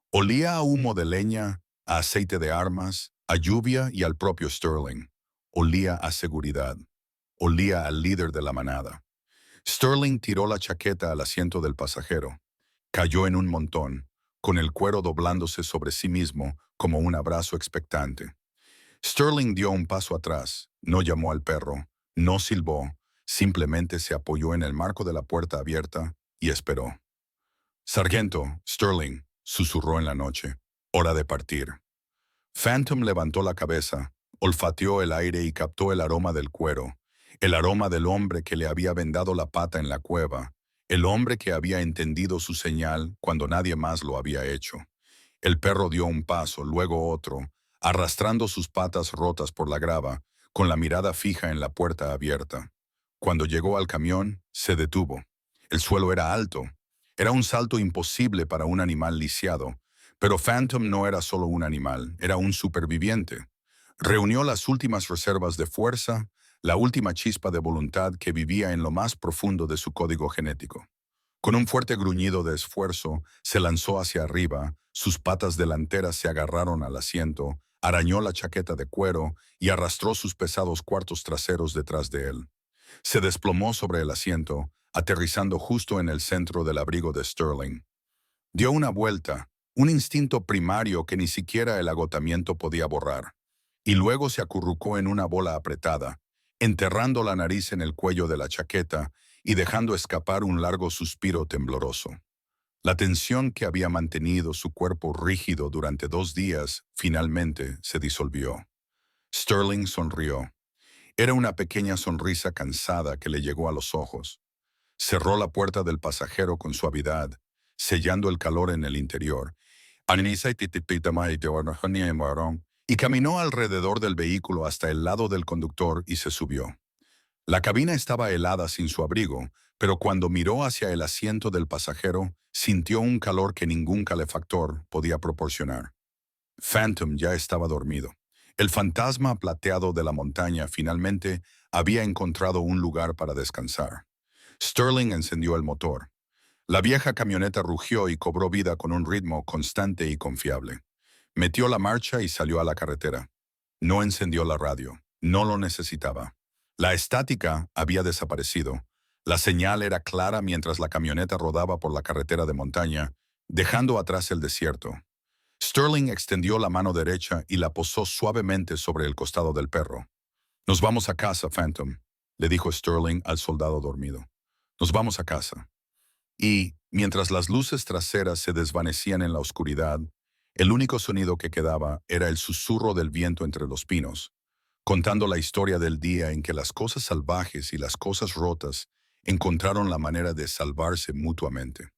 Olía a humo de leña, a aceite de armas, a lluvia y al propio Sterling. Olía a seguridad. Olía al líder de la manada. Sterling tiró la chaqueta al asiento del pasajero. Cayó en un montón, con el cuero doblándose sobre sí mismo como un abrazo expectante. Sterling dio un paso atrás, no llamó al perro, no silbó, simplemente se apoyó en el marco de la puerta abierta y esperó. «Sargento, Sterling», susurró en la noche, «hora de partir». Phantom levantó la cabeza, olfateó el aire y captó el aroma del cuero, el aroma del hombre que le había vendado la pata en la cueva, el hombre que había entendido su señal cuando nadie más lo había hecho. El perro dio un paso, luego otro, arrastrando sus patas rotas por la grava, con la mirada fija en la puerta abierta. Cuando llegó al camión, se detuvo. El suelo era alto. Era un salto imposible para un animal lisiado, pero Phantom no era solo un animal, era un superviviente. Reunió las últimas reservas de fuerza, la última chispa de voluntad que vivía en lo más profundo de su código genético. Con un fuerte gruñido de esfuerzo, se lanzó hacia arriba, sus patas delanteras se agarraron al asiento, arañó la chaqueta de cuero y arrastró sus pesados cuartos traseros detrás de él. Se desplomó sobre el asiento, aterrizando justo en el centro del abrigo de Sterling. Dio una vuelta, un instinto primario que ni siquiera el agotamiento podía borrar, y luego se acurrucó en una bola apretada, enterrando la nariz en el cuello de la chaqueta y dejando escapar un largo suspiro tembloroso. La tensión que había mantenido su cuerpo rígido durante 2 días finalmente se disolvió. Sterling sonrió. Era una pequeña sonrisa cansada que le llegó a los ojos. Cerró la puerta del pasajero con suavidad, sellando el calor en el interior, y caminó alrededor del vehículo hasta el lado del conductor y se subió. La cabina estaba helada sin su abrigo, pero cuando miró hacia el asiento del pasajero, sintió un calor que ningún calefactor podía proporcionar. Phantom ya estaba dormido. El fantasma plateado de la montaña finalmente había encontrado un lugar para descansar. Sterling encendió el motor. La vieja camioneta rugió y cobró vida con un ritmo constante y confiable. Metió la marcha y salió a la carretera. No encendió la radio. No lo necesitaba. La estática había desaparecido. La señal era clara mientras la camioneta rodaba por la carretera de montaña, dejando atrás el desierto. Sterling extendió la mano derecha y la posó suavemente sobre el costado del perro. «Nos vamos a casa, Phantom», le dijo Sterling al soldado dormido. «Nos vamos a casa». Y, mientras las luces traseras se desvanecían en la oscuridad, el único sonido que quedaba era el susurro del viento entre los pinos, contando la historia del día en que las cosas salvajes y las cosas rotas encontraron la manera de salvarse mutuamente.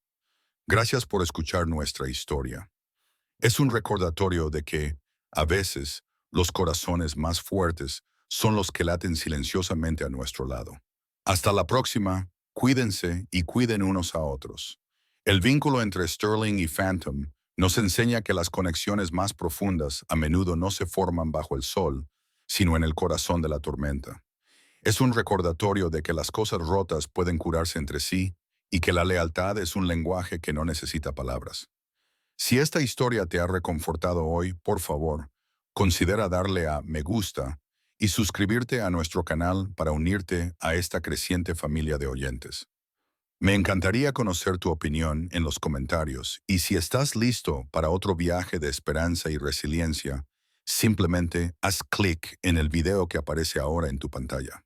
Gracias por escuchar nuestra historia. Es un recordatorio de que, a veces, los corazones más fuertes son los que laten silenciosamente a nuestro lado. Hasta la próxima, cuídense y cuiden unos a otros. El vínculo entre Sterling y Phantom nos enseña que las conexiones más profundas a menudo no se forman bajo el sol, sino en el corazón de la tormenta. Es un recordatorio de que las cosas rotas pueden curarse entre sí y que la lealtad es un lenguaje que no necesita palabras. Si esta historia te ha reconfortado hoy, por favor, considera darle a me gusta y suscribirte a nuestro canal para unirte a esta creciente familia de oyentes. Me encantaría conocer tu opinión en los comentarios y si estás listo para otro viaje de esperanza y resiliencia, simplemente haz clic en el video que aparece ahora en tu pantalla.